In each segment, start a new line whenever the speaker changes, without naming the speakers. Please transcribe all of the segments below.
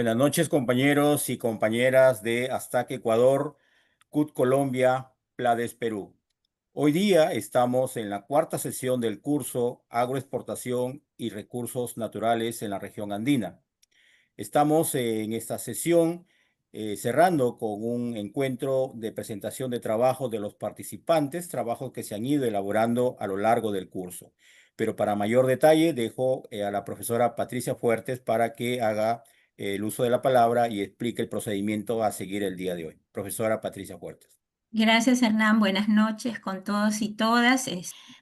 Buenas noches, compañeros y compañeras de Aztac Ecuador, CUT Colombia, Plades Perú. Hoy día estamos en la cuarta sesión del curso Agroexportación y Recursos Naturales en la región andina. Estamos en esta sesión cerrando con un encuentro de presentación de trabajo de los participantes, trabajos que se han ido elaborando a lo largo del curso. Pero para mayor detalle dejo a la profesora Patricia Fuertes para que haga el uso de la palabra y explique el procedimiento a seguir el día de hoy. Profesora Patricia Fuertes.
Gracias, Hernán. Buenas noches con todos y todas.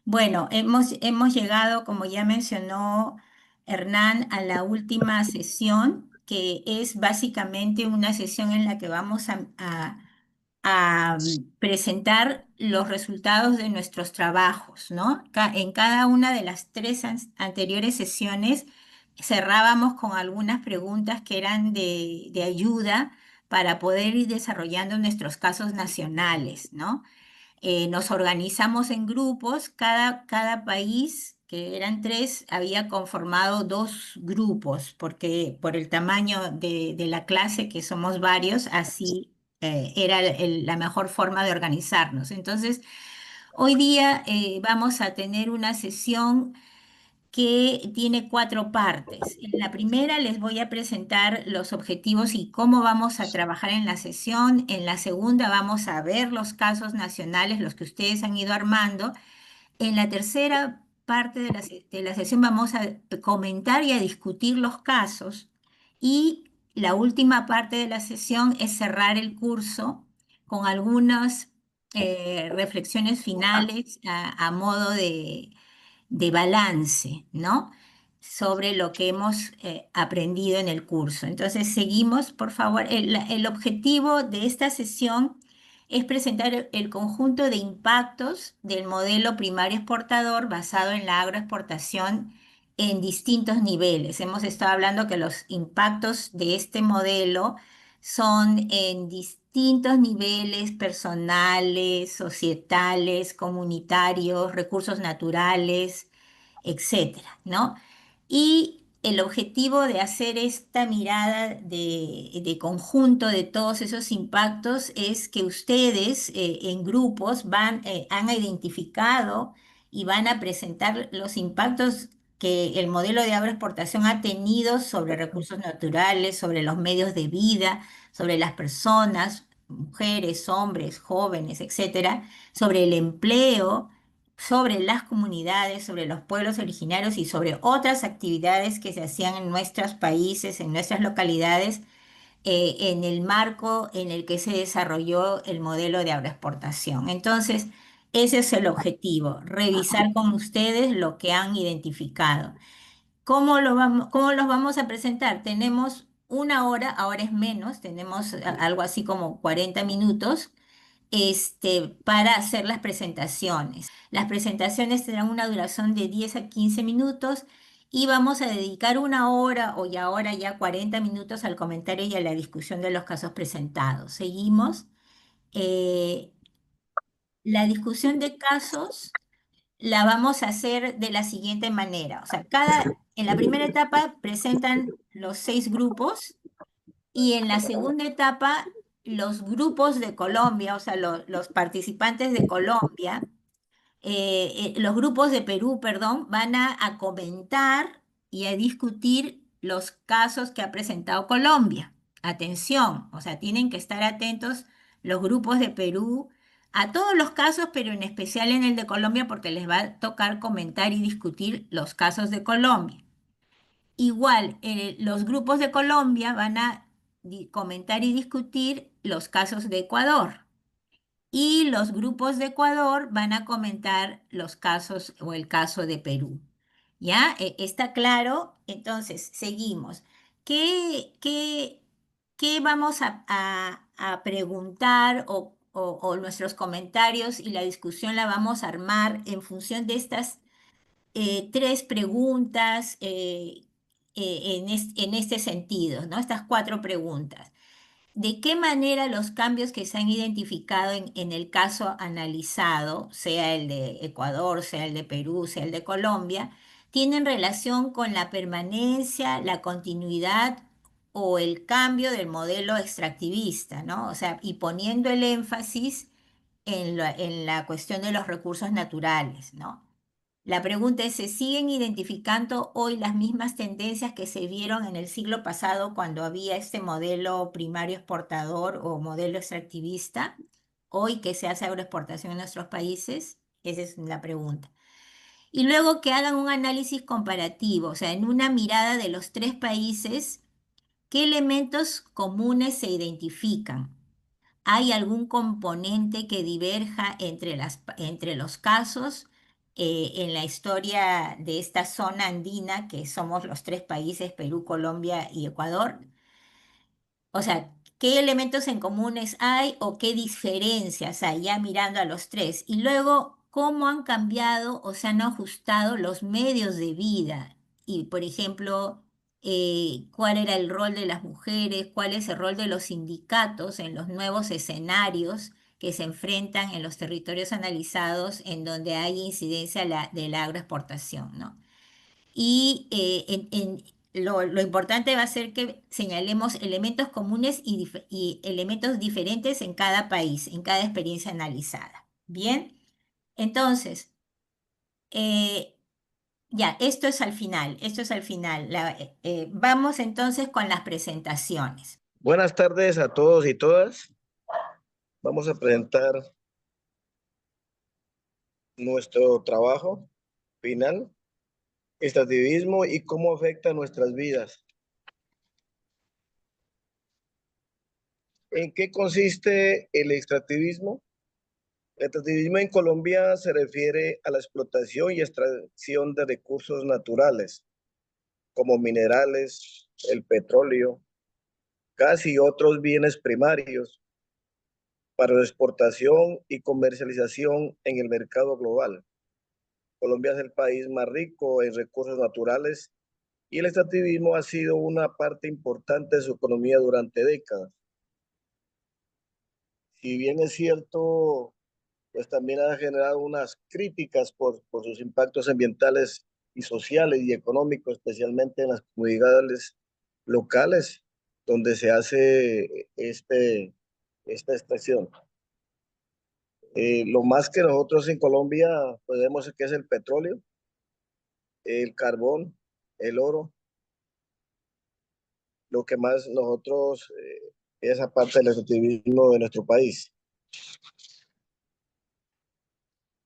Bueno, hemos llegado, como ya mencionó Hernán, a la última sesión, que es básicamente una sesión en la que vamos a presentar los resultados de nuestros trabajos, ¿no? En cada una de las tres anteriores sesiones cerrábamos con algunas preguntas que eran de ayuda para poder ir desarrollando nuestros casos nacionales, ¿no? Nos organizamos en grupos, cada país, que eran tres, había conformado dos grupos, porque por el tamaño de la clase, que somos varios, así era la mejor forma de organizarnos. Entonces, hoy día vamos a tener una sesión que tiene cuatro partes. En la primera les voy a presentar los objetivos y cómo vamos a trabajar en la sesión. En la segunda vamos a ver los casos nacionales, los que ustedes han ido armando. En la tercera parte de la sesión vamos a comentar y a discutir los casos. Y la última parte de la sesión es cerrar el curso con algunas reflexiones finales a modo de balance, ¿no? Sobre lo que hemos aprendido en el curso. Entonces, seguimos, por favor. El objetivo de esta sesión es presentar el conjunto de impactos del modelo primario exportador basado en la agroexportación en distintos niveles. Hemos estado hablando que los impactos de este modelo son en distintos niveles personales, societales, comunitarios, recursos naturales, etcétera, ¿no? Y el objetivo de hacer esta mirada de conjunto de todos esos impactos es que ustedes en grupos han identificado y van a presentar los impactos que el modelo de agroexportación ha tenido sobre recursos naturales, sobre los medios de vida, sobre las personas, mujeres, hombres, jóvenes, etcétera, sobre el empleo, sobre las comunidades, sobre los pueblos originarios y sobre otras actividades que se hacían en nuestros países, en nuestras localidades, en el marco en el que se desarrolló el modelo de agroexportación. Entonces, ese es el objetivo, revisar con ustedes lo que han identificado. ¿Cómo los vamos a presentar? Tenemos una hora, ahora es menos, tenemos algo así como 40 minutos para hacer las presentaciones. Las presentaciones tendrán una duración de 10 a 15 minutos y vamos a dedicar una hora o ya ahora ya 40 minutos al comentario y a la discusión de los casos presentados. Seguimos. Eh, la discusión de casos la vamos a hacer de la siguiente manera. O sea, en la primera etapa presentan los 6 grupos y en la segunda etapa los grupos de Colombia, o sea, los participantes de Colombia, los grupos de Perú, perdón, van a comentar y a discutir los casos que ha presentado Colombia. Atención, o sea, tienen que estar atentos los grupos de Perú a todos los casos, pero en especial en el de Colombia, porque les va a tocar comentar y discutir los casos de Colombia. Igual, los grupos de Colombia van a comentar y discutir los casos de Ecuador. Y los grupos de Ecuador van a comentar los casos o el caso de Perú. ¿Ya? ¿Está claro? Entonces, seguimos. ¿Qué, qué, qué vamos a preguntar o nuestros comentarios y la discusión la vamos a armar en función de estas tres preguntas en este sentido, ¿no? Estas cuatro preguntas. ¿De qué manera los cambios que se han identificado en el caso analizado, sea el de Ecuador, sea el de Perú, sea el de Colombia, tienen relación con la permanencia, la continuidad o el cambio del modelo extractivista, ¿no? O sea, y poniendo el énfasis en la cuestión de los recursos naturales, ¿no? La pregunta es, ¿se siguen identificando hoy las mismas tendencias que se vieron en el siglo pasado cuando había este modelo primario exportador o modelo extractivista? Hoy que se hace agroexportación en nuestros países, esa es la pregunta. Y luego que hagan un análisis comparativo, o sea, en una mirada de los tres países, ¿qué elementos comunes se identifican? ¿Hay algún componente que diverja entre los casos en la historia de esta zona andina, que somos los tres países, Perú, Colombia y Ecuador? O sea, ¿qué elementos en comunes hay o qué diferencias hay ya mirando a los tres? Y luego, ¿cómo han cambiado o se han ajustado los medios de vida? Y, por ejemplo, ¿cuál era el rol de las mujeres? ¿Cuál es el rol de los sindicatos en los nuevos escenarios que se enfrentan en los territorios analizados en donde hay incidencia de la agroexportación, ¿no? Y lo importante va a ser que señalemos elementos comunes y elementos diferentes en cada país, en cada experiencia analizada. Bien, entonces, eh, ya, esto es al final. Vamos entonces con las presentaciones.
Buenas tardes a todos y todas. Vamos a presentar nuestro trabajo final, extractivismo y cómo afecta nuestras vidas. ¿En qué consiste el extractivismo? El extractivismo en Colombia se refiere a la explotación y extracción de recursos naturales, como minerales, el petróleo, gas y otros bienes primarios, para su exportación y comercialización en el mercado global. Colombia es el país más rico en recursos naturales y el extractivismo ha sido una parte importante de su economía durante décadas. Si bien es cierto, pues también ha generado unas críticas por sus impactos ambientales y sociales y económicos, especialmente en las comunidades locales donde se hace esta extracción. Lo más que nosotros en Colombia podemos decir que es el petróleo, el carbón, el oro, lo que más nosotros, esa parte del extractivismo de nuestro país.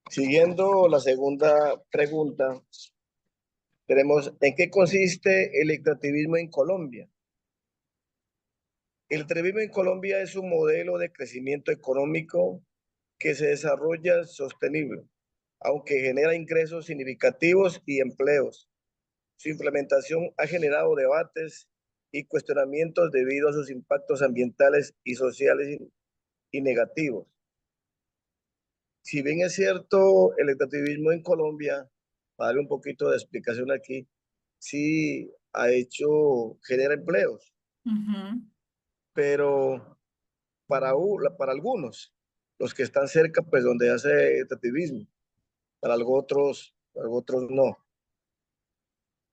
Siguiendo la segunda pregunta, tenemos, ¿en qué consiste el extractivismo en Colombia? El extractivismo en Colombia es un modelo de crecimiento económico que se desarrolla sostenible, aunque genera ingresos significativos y empleos. Su implementación ha generado debates y cuestionamientos debido a sus impactos ambientales y sociales y negativos. Si bien es cierto, el extractivismo en Colombia, para darle un poquito de explicación aquí, sí genera empleos,
Ujú,
pero para algunos, los que están cerca, pues donde hace extractivismo, para otros no.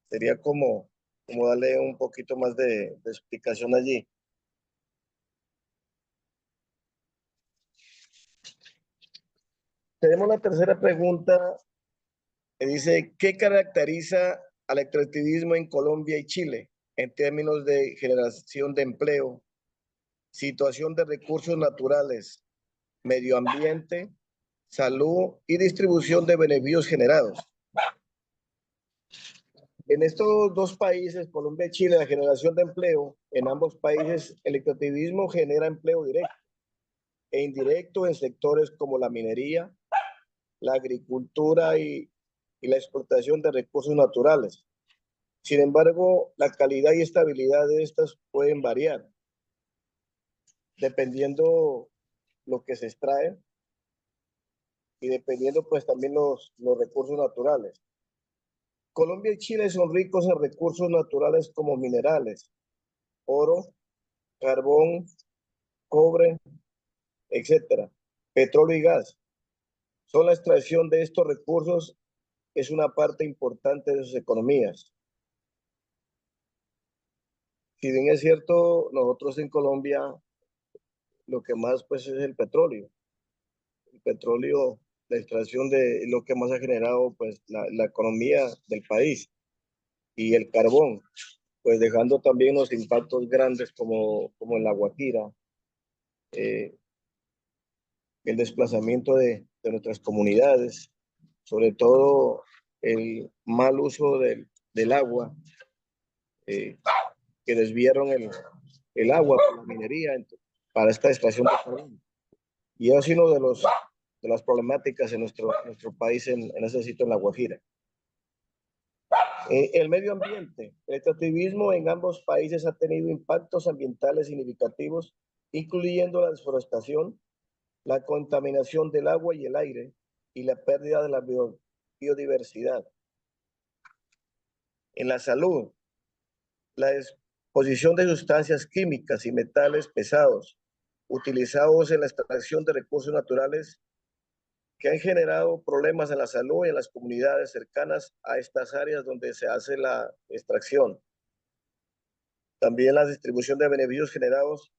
Sería como darle un poquito más de explicación allí. Tenemos la tercera pregunta que dice, ¿qué caracteriza al extractivismo en Colombia y Chile en términos de generación de empleo, situación de recursos naturales, medio ambiente, salud y distribución de beneficios generados? En estos dos países, Colombia y Chile, la generación de empleo, en ambos países el extractivismo genera empleo directo e indirecto en sectores como la minería, la agricultura y la explotación de recursos naturales. Sin embargo, la calidad y estabilidad de estas pueden variar dependiendo lo que se extrae y dependiendo pues también los recursos naturales. Colombia y Chile son ricos en recursos naturales como minerales, oro, carbón, cobre, etcétera, petróleo y gas. Solo la extracción de estos recursos es una parte importante de sus economías. Si bien es cierto, nosotros en Colombia lo que más pues es el petróleo. El petróleo, la extracción de lo que más ha generado pues la economía del país y el carbón, pues dejando también unos impactos grandes como en La Guajira, eh, el desplazamiento de nuestras comunidades, sobre todo el mal uso del agua, eh, que desviaron el agua por la minería para esta extracción de carbón. Y es uno de las problemáticas en nuestro país en ese sitio en La Guajira. El medio ambiente. El extractivismo en ambos países ha tenido impactos ambientales significativos, incluyendo la desforestación, la contaminación del agua y el aire y la pérdida de la biodiversidad. En la salud, la exposición de sustancias químicas y metales pesados utilizados en la extracción de recursos naturales que han generado problemas en la salud y en las comunidades cercanas a estas áreas donde se hace la extracción. También la distribución de beneficios generados.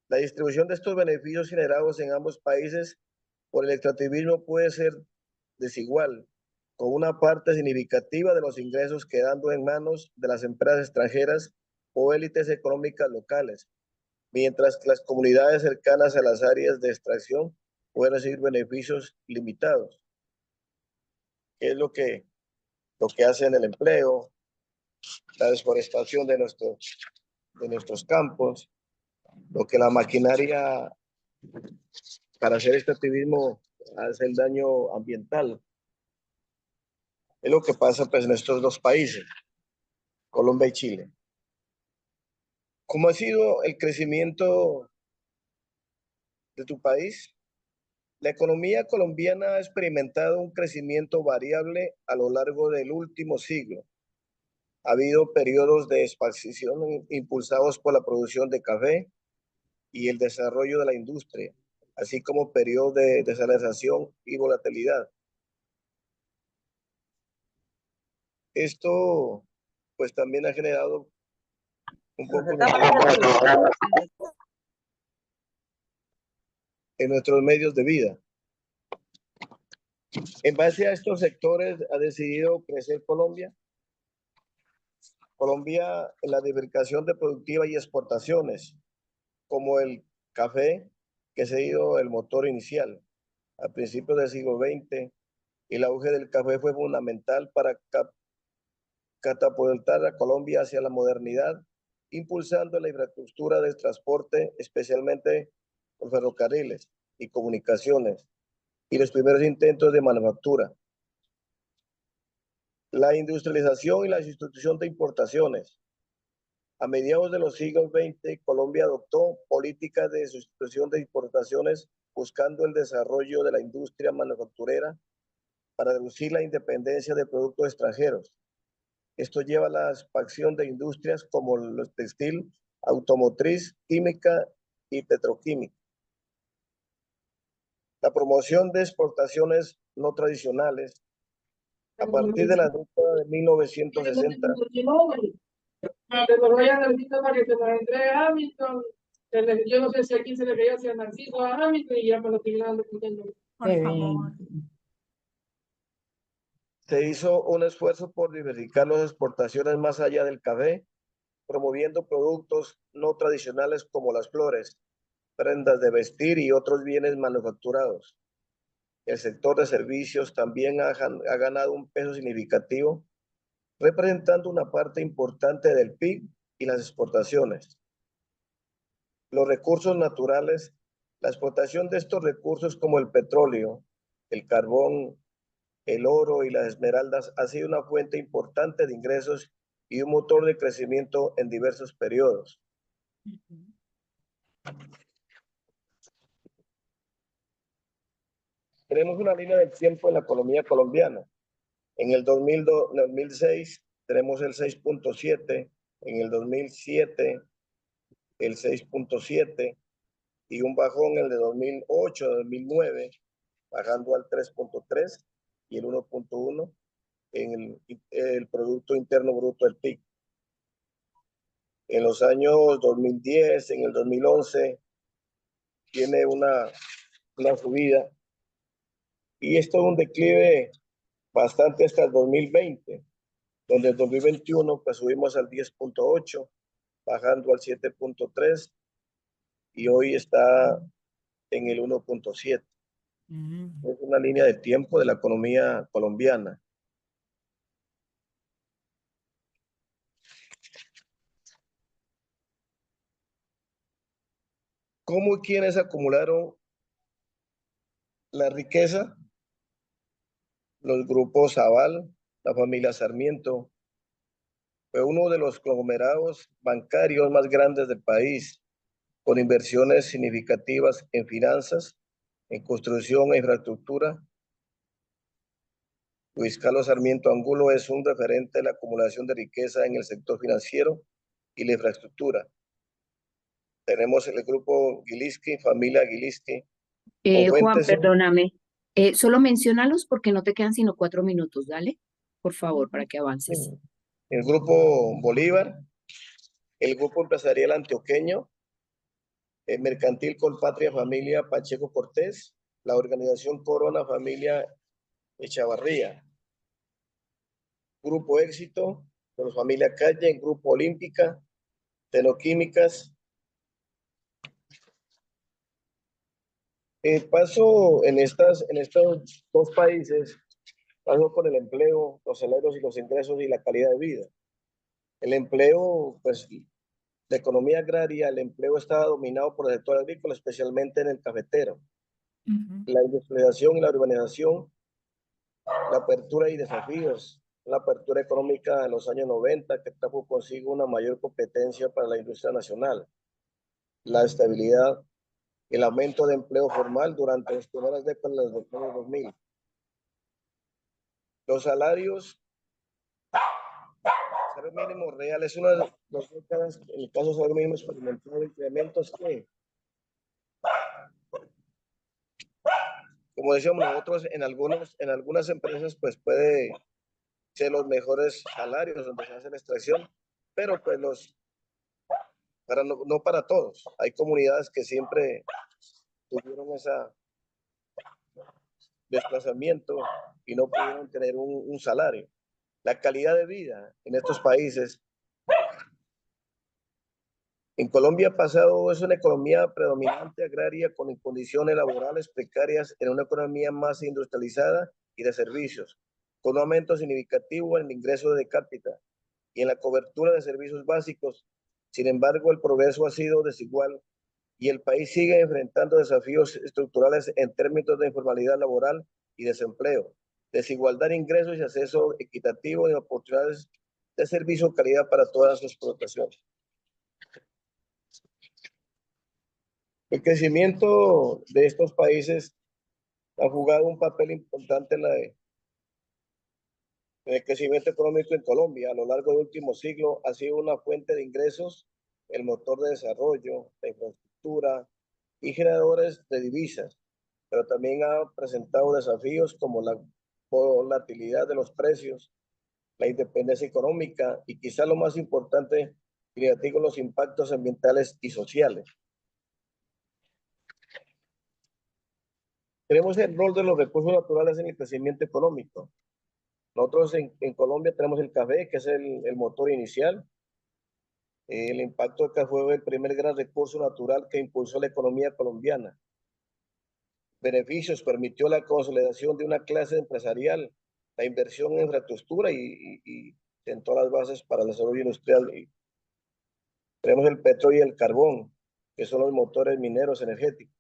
La distribución de estos beneficios generados en ambos países por el extractivismo puede ser desigual, con una parte significativa de los ingresos quedando en manos de las empresas extranjeras o élites económicas locales, mientras que las comunidades cercanas a las áreas de extracción pueden recibir beneficios limitados, que es lo que hacen el empleo, la desforestación de nuestros campos, lo que la maquinaria para hacer este activismo hace el daño ambiental. Es lo que pasa pues, en estos dos países, Colombia y Chile. ¿Cómo ha sido el crecimiento de tu país? La economía colombiana ha experimentado un crecimiento variable a lo largo del último siglo. Ha habido periodos de expansión impulsados por la producción de café y el desarrollo de la industria, así como periodos de desalinización y volatilidad. Esto pues también ha generado un poco en nuestros medios de vida. En base a estos sectores ha decidido crecer Colombia. Colombia en la diversificación de productiva y exportaciones, como el café, que ha sido el motor inicial. A principios del siglo XX, el auge del café fue fundamental para catapultar a Colombia hacia la modernidad, impulsando la infraestructura del transporte, especialmente por ferrocarriles y comunicaciones, y los primeros intentos de manufactura. La industrialización y la sustitución de importaciones. A mediados de los siglos XX, Colombia adoptó políticas de sustitución de importaciones buscando el desarrollo de la industria manufacturera para reducir la independencia de productos extranjeros. Esto lleva a la expansión de industrias como el textil, automotriz, química y petroquímica. La promoción de exportaciones no tradicionales. A partir de la década de 1960,
yo no sé si aquí se le veía hacia Narciso a Hamilton y ya me lo terminaron discutiendo.
Por favor.
se hizo un esfuerzo por diversificar las exportaciones más allá del café, promoviendo productos no tradicionales como las flores, prendas de vestir y otros bienes manufacturados. El sector de servicios también ha ganado un peso significativo, representando una parte importante del PIB y las exportaciones. Los recursos naturales, la explotación de estos recursos como el petróleo, el carbón, el oro y las esmeraldas ha sido una fuente importante de ingresos y un motor de crecimiento en diversos periodos. Tenemos una línea del tiempo en la economía colombiana. En el 2006 tenemos el 6.7, en el 2007 el 6.7 y un bajón en el de 2008, 2009, bajando al 3.3 y el 1.1 en el Producto Interno Bruto del PIB. En los años 2010, en el 2011, tiene una subida. Y esto es un declive bastante hasta el 2020, donde en 2021 pues subimos al 10.8, bajando al 7.3 y hoy está en el 1.7. Es una línea de tiempo de la economía colombiana. ¿Cómo y quiénes acumularon la riqueza? Los grupos Aval, la familia Sarmiento, fue uno de los conglomerados bancarios más grandes del país, con inversiones significativas en finanzas, en construcción e infraestructura. Luis Carlos Sarmiento Angulo es un referente de la acumulación de riqueza en el sector financiero y la infraestructura. Tenemos el grupo Gilinski, familia Gilinski, con
Juan,
fuentes en
perdóname. Solo menciónalos porque no te quedan sino 4 minutos, dale, por favor, para que avances.
el grupo Bolívar, el grupo empresarial antioqueño, el mercantil Colpatria Familia Pacheco Cortés, la organización Corona Familia Echavarría, Grupo Éxito, con familia Calle, Grupo Olímpica, Tenoquímicas. Paso en estos dos países, paso por el empleo, los salarios y los ingresos y la calidad de vida. El empleo, pues, la economía agraria, el empleo está dominado por el sector agrícola, especialmente en el cafetero. La industrialización y la urbanización, la apertura y desafíos, la apertura económica en los años 90 que trajo consigo una mayor competencia para la industria nacional, la estabilidad, el aumento de empleo formal durante las primeras décadas de los años 2000. Los salarios, salario mínimo real es una de las décadas, en el caso del salario mínimo experimentado incrementos que, como decíamos nosotros, en algunas empresas pues puede ser los mejores salarios donde se hace la extracción, pero pues no para todos. Hay comunidades que siempre tuvieron ese desplazamiento y no pudieron tener un salario. La calidad de vida en estos países. En Colombia ha pasado, es una economía predominante agraria con condiciones laborales precarias en una economía más industrializada y de servicios, con un aumento significativo en el ingreso de cápita y en la cobertura de servicios básicos. Sin embargo, el progreso ha sido desigual y el país sigue enfrentando desafíos estructurales en términos de informalidad laboral y desempleo, desigualdad de ingresos y acceso equitativo y oportunidades de servicio de calidad para todas sus explotaciones. El crecimiento de estos países ha jugado un papel importante en el crecimiento económico en Colombia. A lo largo del último siglo ha sido una fuente de ingresos, el motor de desarrollo, la infraestructura y generadores de divisas, pero también ha presentado desafíos como la volatilidad de los precios, la independencia económica y quizá lo más importante, los impactos ambientales y sociales. Tenemos el rol de los recursos naturales en el crecimiento económico. Nosotros en Colombia tenemos el café, que es el motor inicial. El impacto del café fue el primer gran recurso natural que impulsó la economía colombiana. Beneficios, permitió la consolidación de una clase empresarial, la inversión en infraestructura y sentó las bases para el desarrollo industrial. Tenemos el petróleo y el carbón, que son los motores mineros energéticos.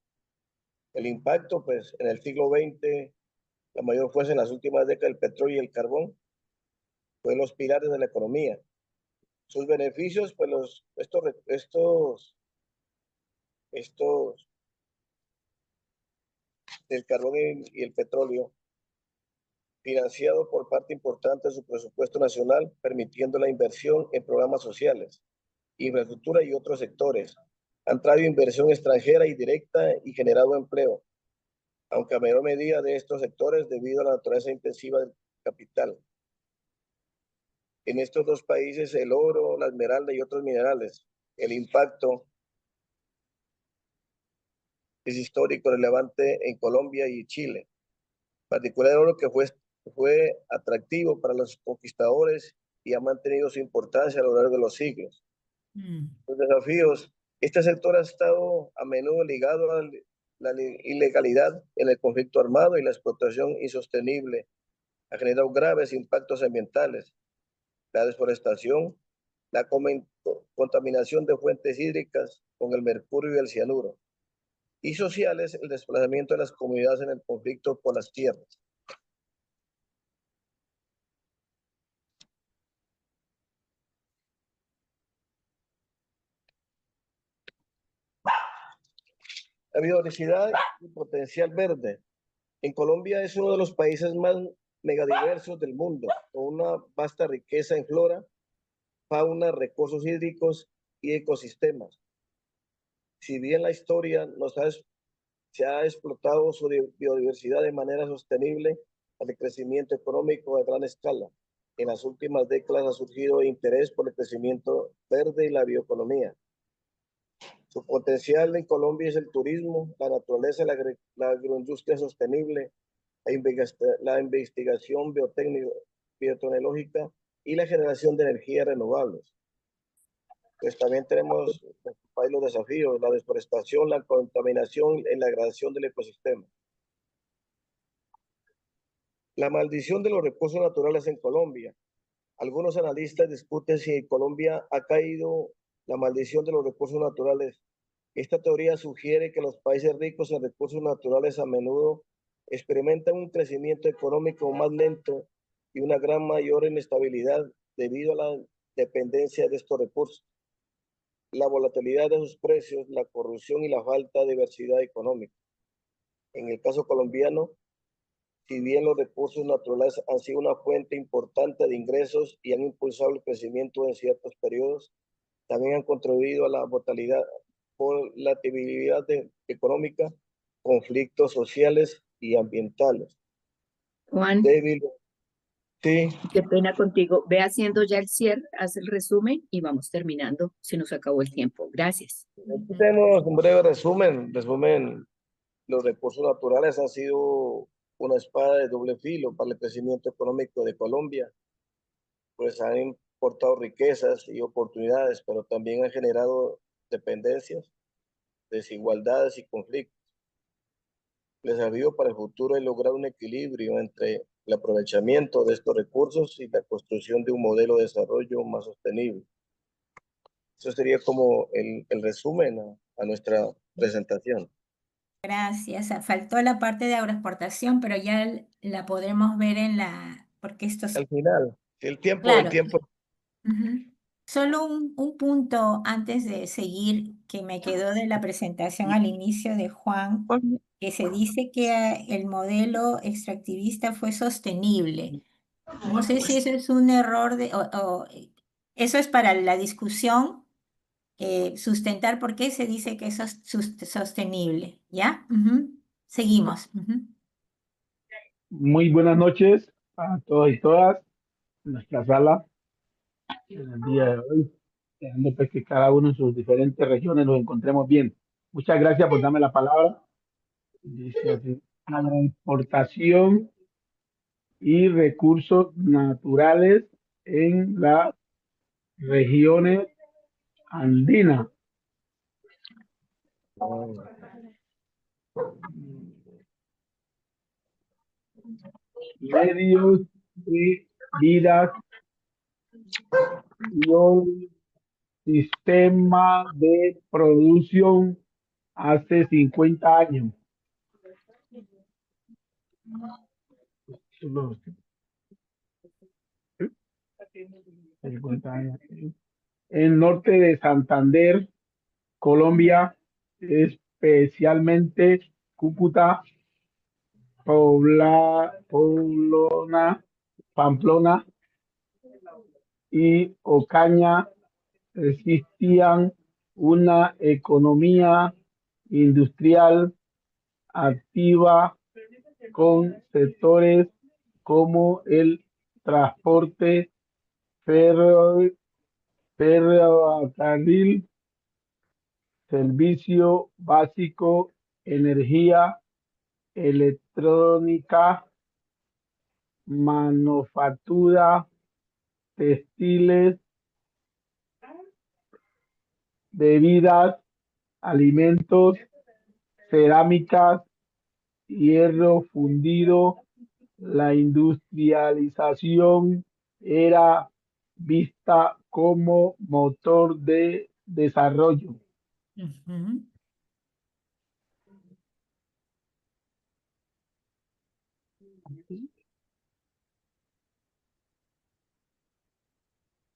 El impacto, pues, en el siglo XX, la mayor fuerza en las últimas décadas del petróleo y el carbón, fue los pilares de la economía. Sus beneficios, pues estos del carbón y el petróleo, financiado por parte importante de su presupuesto nacional, permitiendo la inversión en programas sociales, infraestructura y otros sectores. Han traído inversión extranjera y directa y generado empleo, aunque a menor medida de estos sectores debido a la naturaleza intensiva del capital. en estos dos países el oro, la esmeralda y otros minerales. El impacto es histórico relevante en Colombia y Chile. En particular el oro que fue atractivo para los conquistadores y ha mantenido su importancia a lo largo de los siglos. Los desafíos. Este sector ha estado a menudo ligado a la ilegalidad en el conflicto armado y la explotación insostenible. Ha generado graves impactos ambientales. La deforestación, la contaminación de fuentes hídricas con el mercurio y el cianuro. Y sociales, el desplazamiento de las comunidades en el conflicto por las tierras. La biodiversidad y potencial verde. En Colombia es uno de los países más megadiversos del mundo, con una vasta riqueza en flora, fauna, recursos hídricos y ecosistemas. Si bien la historia se ha explotado su biodiversidad de manera sostenible para el crecimiento económico a gran escala, en las últimas décadas ha surgido interés por el crecimiento verde y la bioeconomía. Su potencial en Colombia es el turismo, la naturaleza, la agroindustria sostenible, la investigación biotecnológica y la generación de energías renovables. Pues también tenemos los desafíos, la deforestación, la contaminación en la degradación del ecosistema. La maldición de los recursos naturales en Colombia. Algunos analistas discuten si en Colombia ha caído la maldición de los recursos naturales. Esta teoría sugiere que los países ricos en recursos naturales a menudo experimentan un crecimiento económico más lento y una gran mayor inestabilidad debido a la dependencia de estos recursos, la volatilidad de sus precios, la corrupción y la falta de diversidad económica. En el caso colombiano, si bien los recursos naturales han sido una fuente importante de ingresos y han impulsado el crecimiento en ciertos periodos, también han contribuido a la volatilidad económica, conflictos sociales y ambientales.
Juan,
Débil. Sí.
qué pena contigo. Ve haciendo ya el cierre, haz el resumen y vamos terminando. Se nos acabó el tiempo. Gracias.
Aquí tenemos un breve resumen. Los recursos naturales han sido una espada de doble filo para el crecimiento económico de Colombia. Pues han importado riquezas y oportunidades, pero también han generado dependencias, desigualdades y conflictos. El desafío para el futuro es lograr un equilibrio entre el aprovechamiento de estos recursos y la construcción de un modelo de desarrollo más sostenible. Eso sería como el resumen a nuestra presentación.
Gracias. Faltó la parte de agroexportación, pero ya la podremos ver porque esto es
Al final, el
claro.
tiempo.
Ujú. Solo un punto antes de seguir que me quedó de la presentación al inicio de Juan, que se dice que el modelo extractivista fue sostenible. No sé si eso es un error eso es para la discusión, sustentar por qué se dice que eso es sostenible, ¿ya? Seguimos.
Muy buenas noches a todos y todas en nuestra sala en el día de hoy, esperando pues que cada uno en sus diferentes regiones nos encontremos bien. Muchas gracias por darme la palabra. Dice así, agroexportación y recursos naturales en las regiones andinas. Medios de vida y un sistema de producción hace 50 años. El norte de Santander, Colombia, especialmente Cúcuta, Pamplona y Ocaña existían una economía industrial activa con sectores como el transporte, ferro, ferrocarril, servicio básico, energía, electrónica, manufactura, textiles, bebidas, alimentos, cerámicas, hierro fundido. La industrialización era vista como motor de desarrollo.
Ujú.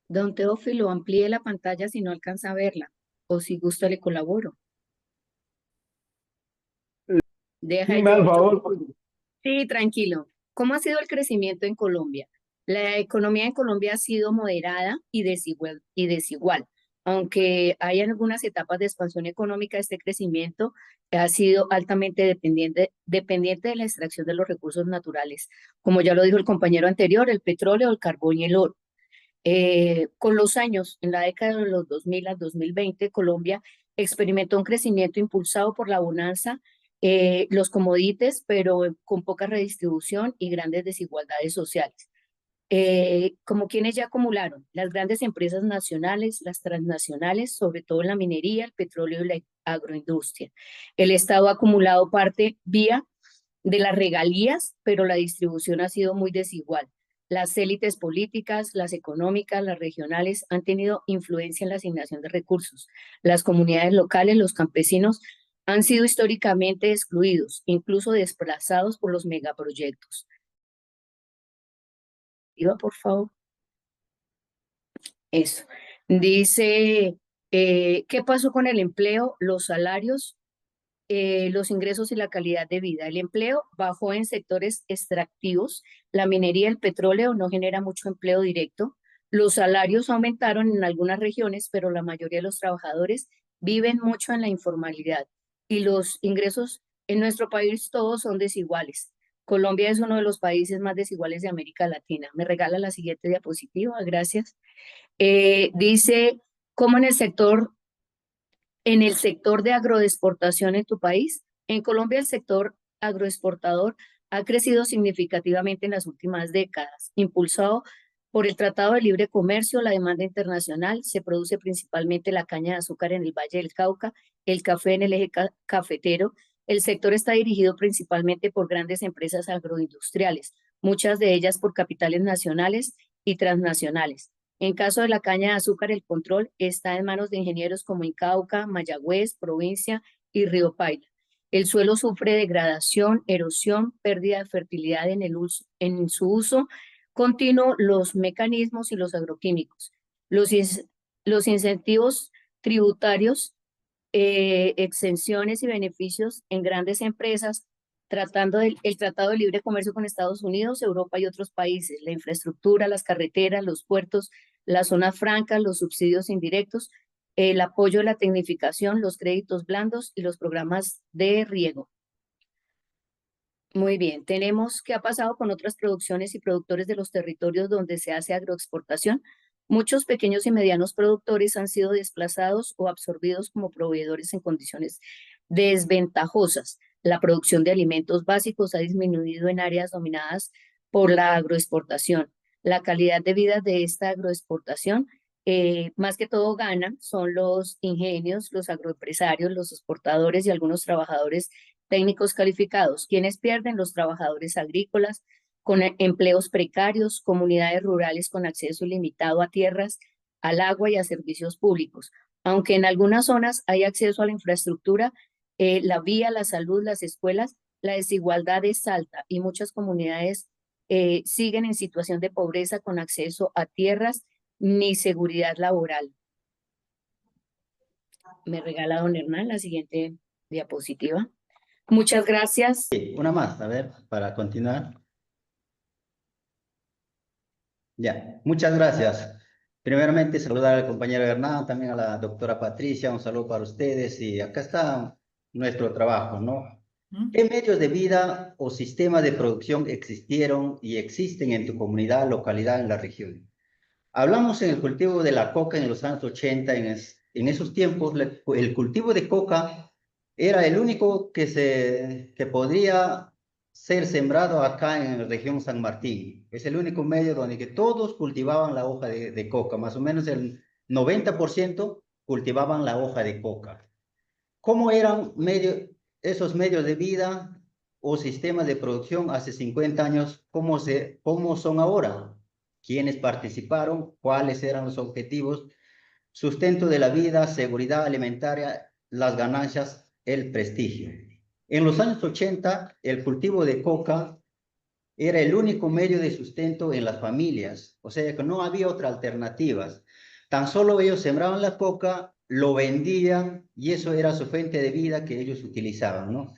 Don Teófilo, amplíe la pantalla si no alcanza a verla, o si gusta le colaboro. Deja
Sí, me da el
yo.
favor.
Sí, tranquilo. ¿Cómo ha sido el crecimiento en Colombia? La economía en Colombia ha sido moderada y desigual. Aunque hay algunas etapas de expansión económica, este crecimiento ha sido altamente dependiente de la extracción de los recursos naturales. Como ya lo dijo el compañero anterior, el petróleo, el carbón y el oro. Con los años, en la década de los 2000 al 2020, Colombia experimentó un crecimiento impulsado por la bonanza, los commodities, pero con poca redistribución y grandes desigualdades sociales. Como quienes ya acumularon las grandes empresas nacionales, las transnacionales, sobre todo en la minería, el petróleo y la agroindustria. El Estado ha acumulado parte vía de las regalías, pero la distribución ha sido muy desigual. Las élites políticas, las económicas, las regionales han tenido influencia en la asignación de recursos. Las comunidades locales, los campesinos, han sido históricamente excluidos, incluso desplazados por los megaproyectos. Por favor. Eso. Dice, ¿qué pasó con el empleo, los salarios, los ingresos y la calidad de vida? El empleo bajó en sectores extractivos. La minería, el petróleo no genera mucho empleo directo. Los salarios aumentaron en algunas regiones, pero la mayoría de los trabajadores viven mucho en la informalidad. Y los ingresos en nuestro país todos son desiguales. Colombia es uno de los países más desiguales de América Latina. Me regala la siguiente diapositiva, gracias. Dice, ¿cómo en el sector de agroexportación en tu país? En Colombia el sector agroexportador ha crecido significativamente en las últimas décadas, impulsado por el Tratado de Libre Comercio, la demanda internacional. Se produce principalmente la caña de azúcar en el Valle del Cauca, el café en el eje cafetero. El sector está dirigido principalmente por grandes empresas agroindustriales, muchas de ellas por capitales nacionales y transnacionales. En caso de la caña de azúcar, el control está en manos de ingenieros como en Cauca, Mayagüez, Provincia y Río Paila. El suelo sufre degradación, erosión, pérdida de fertilidad en su uso continuo, los mecanismos y los agroquímicos. Los incentivos tributarios, exenciones y beneficios en grandes empresas, el Tratado de Libre Comercio con Estados Unidos, Europa y otros países, la infraestructura, las carreteras, los puertos, las zonas francas, los subsidios indirectos, el apoyo a la tecnificación, los créditos blandos y los programas de riego. Muy bien, tenemos qué ha pasado con otras producciones y productores de los territorios donde se hace agroexportación. Muchos pequeños y medianos productores han sido desplazados o absorbidos como proveedores en condiciones desventajosas. La producción de alimentos básicos ha disminuido en áreas dominadas por la agroexportación. La calidad de vida de esta agroexportación, más que todo ganan, son los ingenios, los agroempresarios, los exportadores y algunos trabajadores técnicos calificados. ¿Quiénes pierden? Los trabajadores agrícolas con empleos precarios, comunidades rurales con acceso ilimitado a tierras, al agua y a servicios públicos. Aunque en algunas zonas hay acceso a la infraestructura, la vía, la salud, las escuelas, la desigualdad es alta y muchas comunidades siguen en situación de pobreza con acceso a tierras ni seguridad laboral. Me regala don Hernán la siguiente diapositiva. Muchas gracias.
Una más, a ver, para continuar. Ya, muchas gracias. Primeramente, saludar al compañero Hernán, también a la doctora Patricia, un saludo para ustedes. Y acá está nuestro trabajo, ¿no? ¿Qué medios de vida o sistemas de producción existieron y existen en tu comunidad, localidad, en la región? Hablamos en el cultivo de la coca en los años 80, en esos tiempos el cultivo de coca era el único que podría ser sembrado acá en la región San Martín. Es el único medio donde que todos cultivaban la hoja de coca, más o menos el 90% cultivaban la hoja de coca. ¿Cómo eran esos medios de vida o sistemas de producción hace 50 años? ¿Cómo son ahora? ¿Quiénes participaron? ¿Cuáles eran los objetivos? Sustento de la vida, seguridad alimentaria, las ganancias, el prestigio. En los años 80, el cultivo de coca era el único medio de sustento en las familias, o sea que no había otras alternativas. Tan solo ellos sembraban la coca, lo vendían y eso era su fuente de vida que ellos utilizaban, ¿no?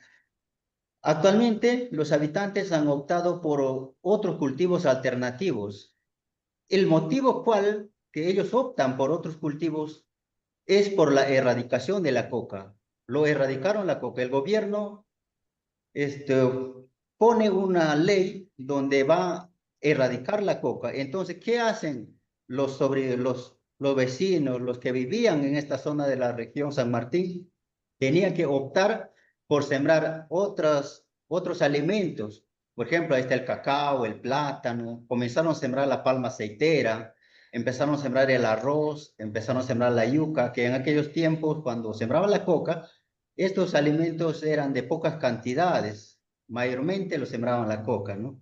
Actualmente los habitantes han optado por otros cultivos alternativos. El motivo cual que ellos optan por otros cultivos es por la erradicación de la coca. Lo erradicaron la coca. El gobierno pone una ley donde va a erradicar la coca. Entonces, ¿qué hacen los vecinos, los que vivían en esta zona de la región San Martín? Tenían que optar por sembrar otros alimentos. Por ejemplo, ahí está el cacao, el plátano. Comenzaron a sembrar la palma aceitera, empezaron a sembrar el arroz, empezaron a sembrar la yuca, que en aquellos tiempos, cuando sembraban la coca, estos alimentos eran de pocas cantidades, mayormente los sembraban la coca, ¿no?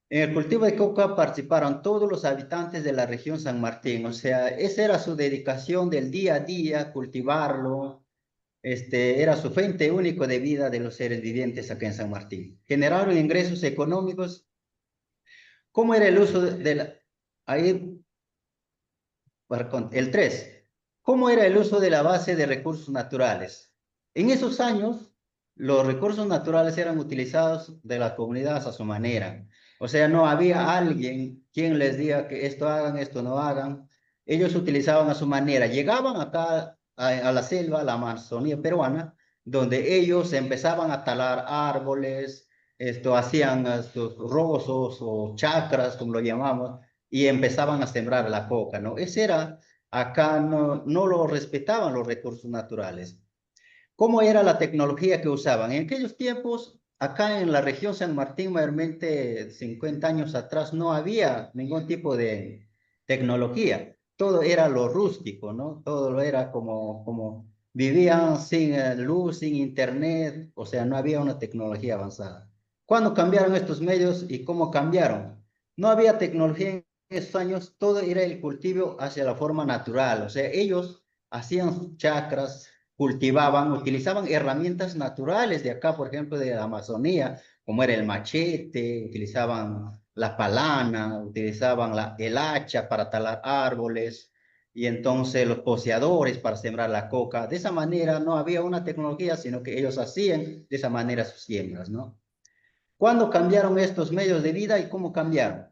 En el cultivo de coca participaron todos los habitantes de la región San Martín, o sea, esa era su dedicación del día a día, cultivarlo, era su fuente único de vida de los seres vivientes acá en San Martín. Generaron ingresos económicos. ¿Cómo era el uso de la... Ahí, el 3. ¿Cómo era el uso de la base de recursos naturales? En esos años, los recursos naturales eran utilizados de las comunidades a su manera. O sea, no había alguien quien les diga que esto hagan, esto no hagan. Ellos utilizaban a su manera. Llegaban acá a la selva, a la Amazonía peruana, donde ellos empezaban a talar árboles, hacían estos rozos o chacras, como lo llamamos, y empezaban a sembrar la coca, ¿no? Acá no lo respetaban los recursos naturales. ¿Cómo era la tecnología que usaban? En aquellos tiempos, acá en la región San Martín, mayormente 50 años atrás, no había ningún tipo de tecnología. Todo era lo rústico, ¿no? Todo lo era como vivían sin luz, sin internet, o sea, no había una tecnología avanzada. ¿Cuándo cambiaron estos medios y cómo cambiaron? No había tecnología en esos años, todo era el cultivo hacia la forma natural, o sea, ellos hacían sus chacras, cultivaban, utilizaban herramientas naturales de acá, por ejemplo, de la Amazonía, como era el machete, utilizaban la palana, utilizaban el hacha para talar árboles, y entonces los poseadores para sembrar la coca. De esa manera no había una tecnología, sino que ellos hacían de esa manera sus siembras, ¿no? ¿Cuándo cambiaron estos medios de vida y cómo cambiaron?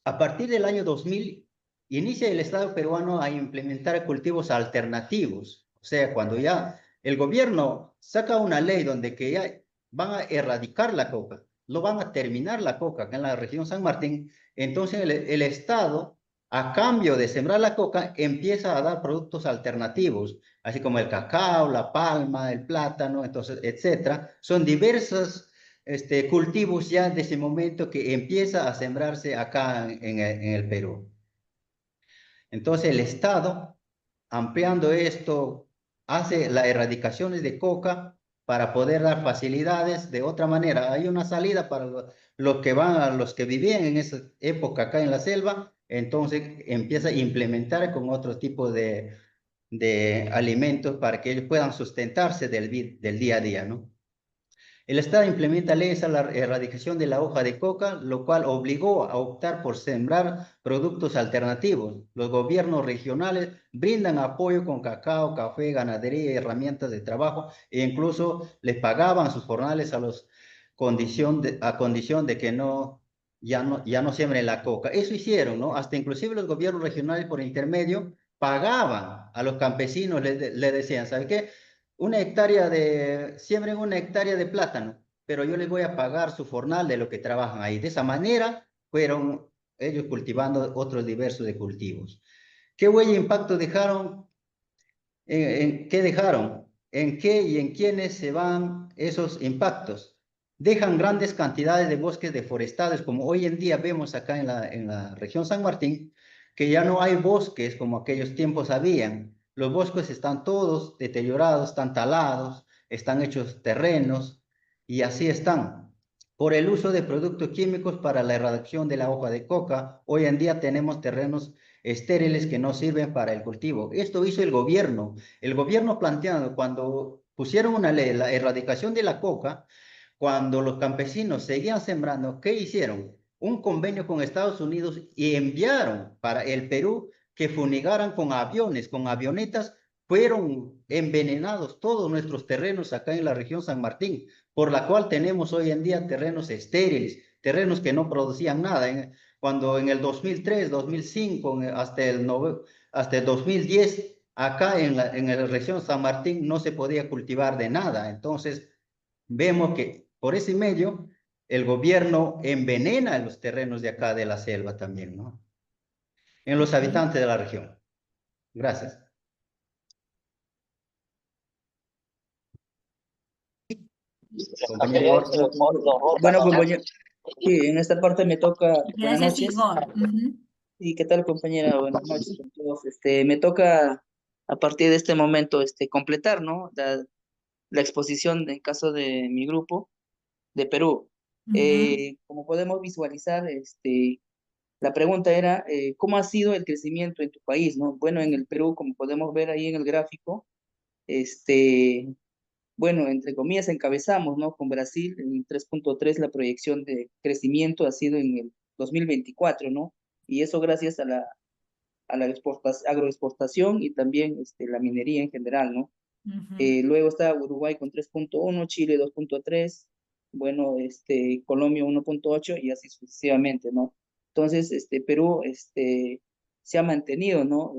A partir del año 2000, inicia el Estado peruano a implementar cultivos alternativos. O sea, cuando ya el gobierno saca una ley donde que ya van a erradicar la coca, lo van a terminar la coca acá en la región San Martín, entonces el Estado, a cambio de sembrar la coca, empieza a dar productos alternativos, así como el cacao, la palma, el plátano, entonces, etcétera. Son diversas cultivos ya de ese momento que empieza a sembrarse acá en el Perú. Entonces el Estado, ampliando esto, hace las erradicaciones de coca para poder dar facilidades de otra manera. Hay una salida para los que vivían en esa época acá en la selva, entonces empieza a implementar con otro tipo de alimentos para que ellos puedan sustentarse del día a día, ¿no? El Estado implementa leyes a la erradicación de la hoja de coca, lo cual obligó a optar por sembrar productos alternativos. Los gobiernos regionales brindan apoyo con cacao, café, ganadería y herramientas de trabajo e incluso les pagaban sus jornales a condición de que ya no siembren la coca. Eso hicieron, ¿no? Hasta inclusive los gobiernos regionales por intermedio pagaban a los campesinos, le decían, ¿sabe qué? Siembren una hectárea de plátano, pero yo les voy a pagar su jornal de lo que trabajan ahí. De esa manera fueron ellos cultivando otros diversos de cultivos. ¿Qué huella e impacto dejaron? ¿Qué dejaron? ¿En qué y en quiénes se van esos impactos? Dejan grandes cantidades de bosques deforestados, como hoy en día vemos acá en la región San Martín, que ya no hay bosques como aquellos tiempos habían. Los bosques están todos deteriorados, están talados, están hechos terrenos y así están. Por el uso de productos químicos para la erradicación de la hoja de coca, hoy en día tenemos terrenos estériles que no sirven para el cultivo. Esto hizo el gobierno. El gobierno planteando, cuando pusieron una ley, la erradicación de la coca, cuando los campesinos seguían sembrando, ¿qué hicieron? Un convenio con Estados Unidos y enviaron para el Perú que fumigaran con aviones, con avionetas. Fueron envenenados todos nuestros terrenos acá en la región San Martín, por la cual tenemos hoy en día terrenos estériles, terrenos que no producían nada. Cuando en el 2003, 2005, hasta el 2010, acá en la región San Martín no se podía cultivar de nada. Entonces, vemos que por ese medio el gobierno envenena los terrenos de acá de la selva también, ¿no? En los habitantes de la región. Gracias. Compañero.
Bueno, compañero, sí, en esta parte me toca, buenas
Gracias,
noches.
Igor.
¿Y qué tal, compañera? Buenas noches a todos. Me toca a partir de este momento completar, ¿no? La exposición en caso de mi grupo de Perú. Como podemos visualizar, la pregunta era, ¿cómo ha sido el crecimiento en tu país, no? Bueno, en el Perú, como podemos ver ahí en el gráfico, bueno, entre comillas encabezamos, ¿no? Con Brasil en 3.3 la proyección de crecimiento ha sido en el 2024, ¿no? Y eso gracias a la agroexportación y también la minería en general, ¿no? Luego está Uruguay con 3.1, Chile 2.3, bueno, Colombia 1.8 y así sucesivamente, ¿no? Entonces, Perú, se ha mantenido, ¿no?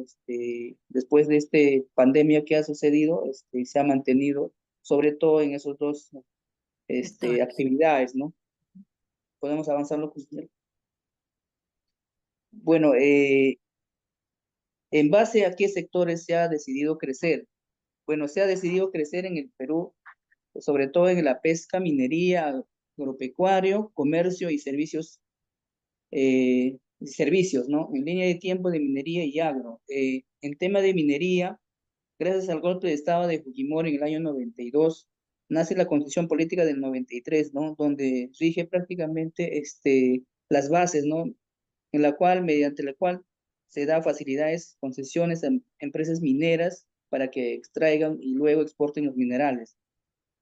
Después de esta pandemia que ha sucedido, se ha mantenido, sobre todo en esos dos, actividades, ¿no? Podemos avanzarlo, compañero. Bueno, ¿en base a qué sectores se ha decidido crecer? Bueno, se ha decidido crecer en el Perú, sobre todo en la pesca, minería, agropecuario, comercio y servicios, ¿no? En línea de tiempo de minería y agro. En tema de minería, gracias al golpe de estado de Fujimori en el año 92, nace la Constitución Política del 93, ¿no? Donde rige prácticamente las bases, ¿no? Mediante la cual se da facilidades, concesiones a empresas mineras para que extraigan y luego exporten los minerales.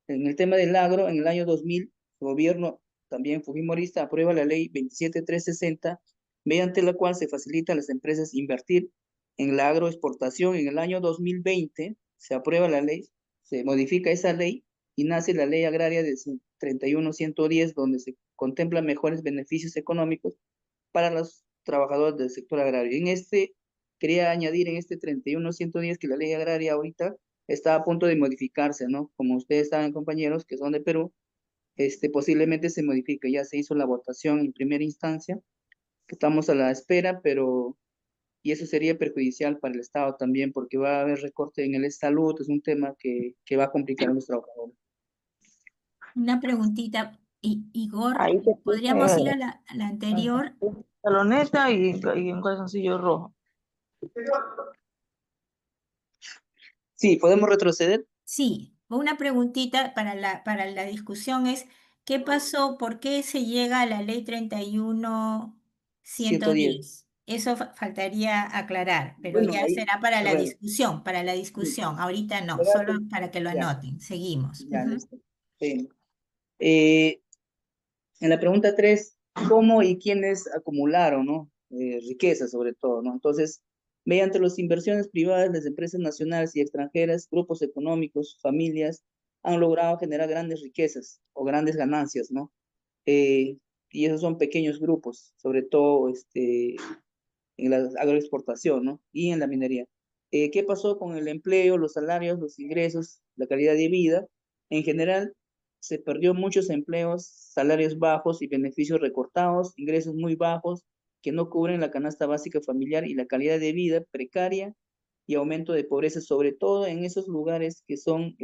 En el tema del agro, en el año 2000, el gobierno también fujimorista aprueba la ley 27360, mediante la cual se facilita a las empresas invertir en la agroexportación. En el año 2020 se aprueba la ley, se modifica esa ley y nace la ley agraria de 31110, donde se contemplan mejores beneficios económicos para los trabajadores del sector agrario. Quería añadir en este 31110 que la ley agraria ahorita está a punto de modificarse, ¿no? Como ustedes saben, compañeros, que son de Perú, posiblemente se modifique. Ya se hizo la votación en primera instancia, que estamos a la espera, y eso sería perjudicial para el Estado también, porque va a haber recorte en el salud, es un tema que va a complicar a los trabajadores.
Una preguntita, Igor,
Ahí te
¿podríamos ir
puse
a la anterior?
taloneta y un calzoncillo rojo.
Sí, ¿podemos retroceder?
Sí, una preguntita para la discusión es, ¿qué pasó? ¿Por qué se llega a la ley
110.
31110? Eso faltaría aclarar, pero
Bueno,
ya
ahí,
será
bueno,
para la
sí,
discusión. Ahorita no,
le voy a
solo para que lo
ya,
anoten. Seguimos.
ya, listo. Bien. En la pregunta 3, ¿cómo y quiénes acumularon, ¿no? Riqueza sobre todo, ¿no? Entonces, mediante las inversiones privadas, las empresas nacionales y extranjeras, grupos económicos, familias, han logrado generar grandes riquezas o grandes ganancias, ¿no? Y esos son pequeños grupos, sobre todo en la agroexportación, ¿no? Y en la minería. ¿Qué pasó con el empleo, los salarios, los ingresos, la calidad de vida? En general, se perdió muchos empleos, salarios bajos y beneficios recortados, ingresos muy bajos, que no cubren la canasta básica familiar y la calidad de vida precaria y aumento de pobreza, sobre todo en esos lugares que son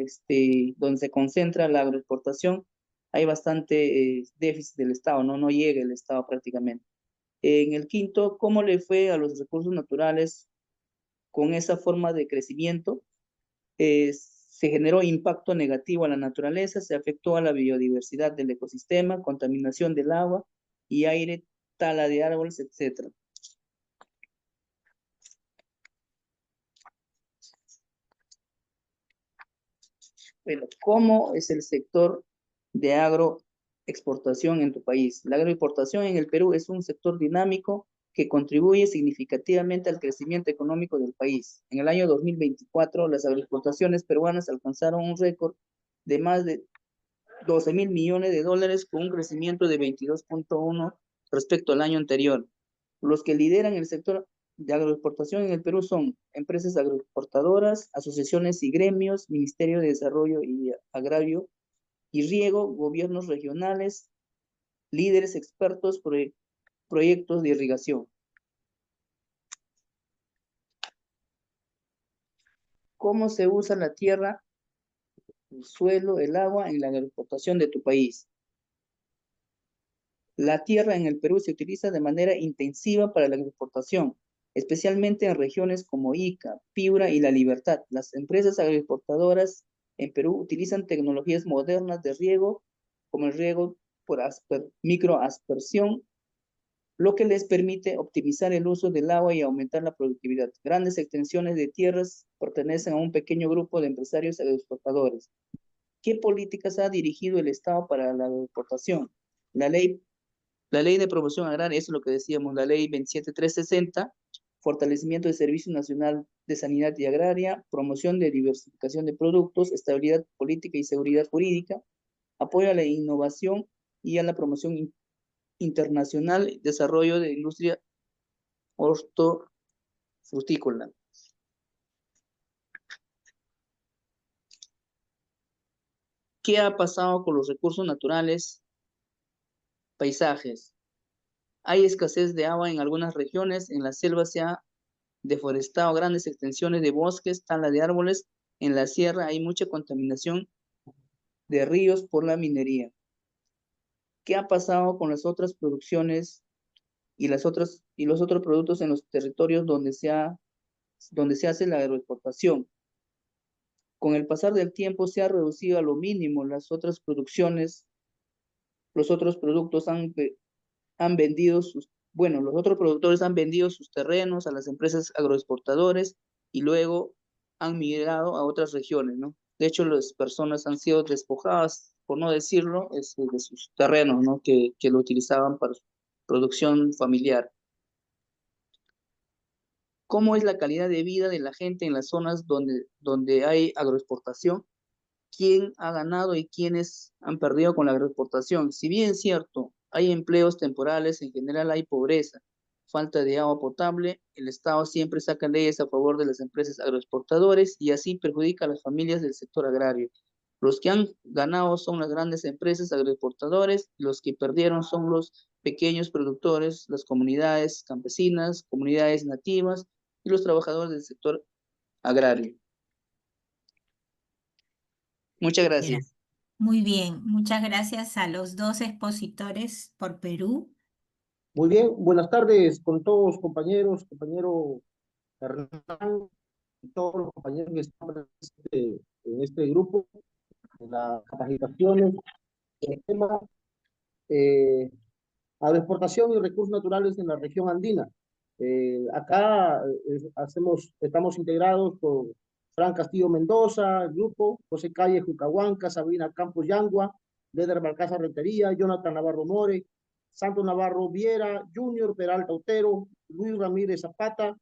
donde se concentra la agroexportación. Hay bastante déficit del Estado, no llega el Estado prácticamente. En el quinto, ¿cómo le fue a los recursos naturales con esa forma de crecimiento? Se generó impacto negativo a la naturaleza, se afectó a la biodiversidad del ecosistema, contaminación del agua y aire, tala de árboles, etc. Bueno, ¿cómo es el sector de agroexportación en tu país? La agroexportación en el Perú es un sector dinámico que contribuye significativamente al crecimiento económico del país. En el año 2024, las agroexportaciones peruanas alcanzaron un récord de más de 12.000 millones de dólares con un crecimiento de 22.1 respecto al año anterior. Los que lideran el sector de agroexportación en el Perú son empresas agroexportadoras, asociaciones y gremios, Ministerio de Desarrollo y Agrario y Riego, gobiernos regionales, líderes expertos, proyectos de irrigación. ¿Cómo se usa la tierra, el suelo, el agua en la agroexportación de tu país? La tierra en el Perú se utiliza de manera intensiva para la agroexportación, especialmente en regiones como Ica, Piura y La Libertad. Las empresas agroexportadoras en Perú utilizan tecnologías modernas de riego, como el riego por microaspersión, lo que les permite optimizar el uso del agua y aumentar la productividad. Grandes extensiones de tierras pertenecen a un pequeño grupo de empresarios agroexportadores. ¿Qué políticas ha dirigido el Estado para la agroexportación? La ley de promoción agraria, eso es lo que decíamos, la ley 27360, fortalecimiento del Servicio Nacional de Sanidad y Agraria, promoción de diversificación de productos, estabilidad política y seguridad jurídica, apoyo a la innovación y a la promoción internacional, desarrollo de industria hortofrutícola. ¿Qué ha pasado con los recursos naturales, paisajes? Hay escasez de agua en algunas regiones, en la selva se ha deforestado grandes extensiones de bosques, tala de árboles, en la sierra hay mucha contaminación de ríos por la minería. ¿Qué ha pasado con las otras producciones y los otros productos en los territorios donde se hace la agroexportación? Con el pasar del tiempo se ha reducido a lo mínimo las otras producciones, los otros productos han vendido los otros productores han vendido sus terrenos a las empresas agroexportadores y luego han migrado a otras regiones, ¿no? De hecho, las personas han sido despojadas, por no decirlo, de sus terrenos, ¿no? Que lo utilizaban para su producción familiar. ¿Cómo es la calidad de vida de la gente en las zonas donde hay agroexportación? ¿Quién ha ganado y quiénes han perdido con la agroexportación? Si bien es cierto, hay empleos temporales, en general hay pobreza, falta de agua potable, el Estado siempre saca leyes a favor de las empresas agroexportadoras y así perjudica a las familias del sector agrario. Los que han ganado son las grandes empresas agroexportadoras, los que perdieron son los pequeños productores, las comunidades campesinas, comunidades nativas y los trabajadores del sector agrario. Muchas gracias.
Muy bien, muchas gracias a los dos expositores por Perú.
Muy bien, buenas tardes con todos compañero Hernán y todos los compañeros que están en este grupo, en las capacitaciones, en el tema agroexportación y recursos naturales en la región andina. Acá estamos integrados por Fran Castillo Mendoza, el grupo, José Calle Jucahuanca, Sabrina Campos Yangua, Leder Balcázar Rentería, Jonathan Navarro More, Santos Navarro Viera, Junior Peralta Otero, Luis Ramírez Zapata,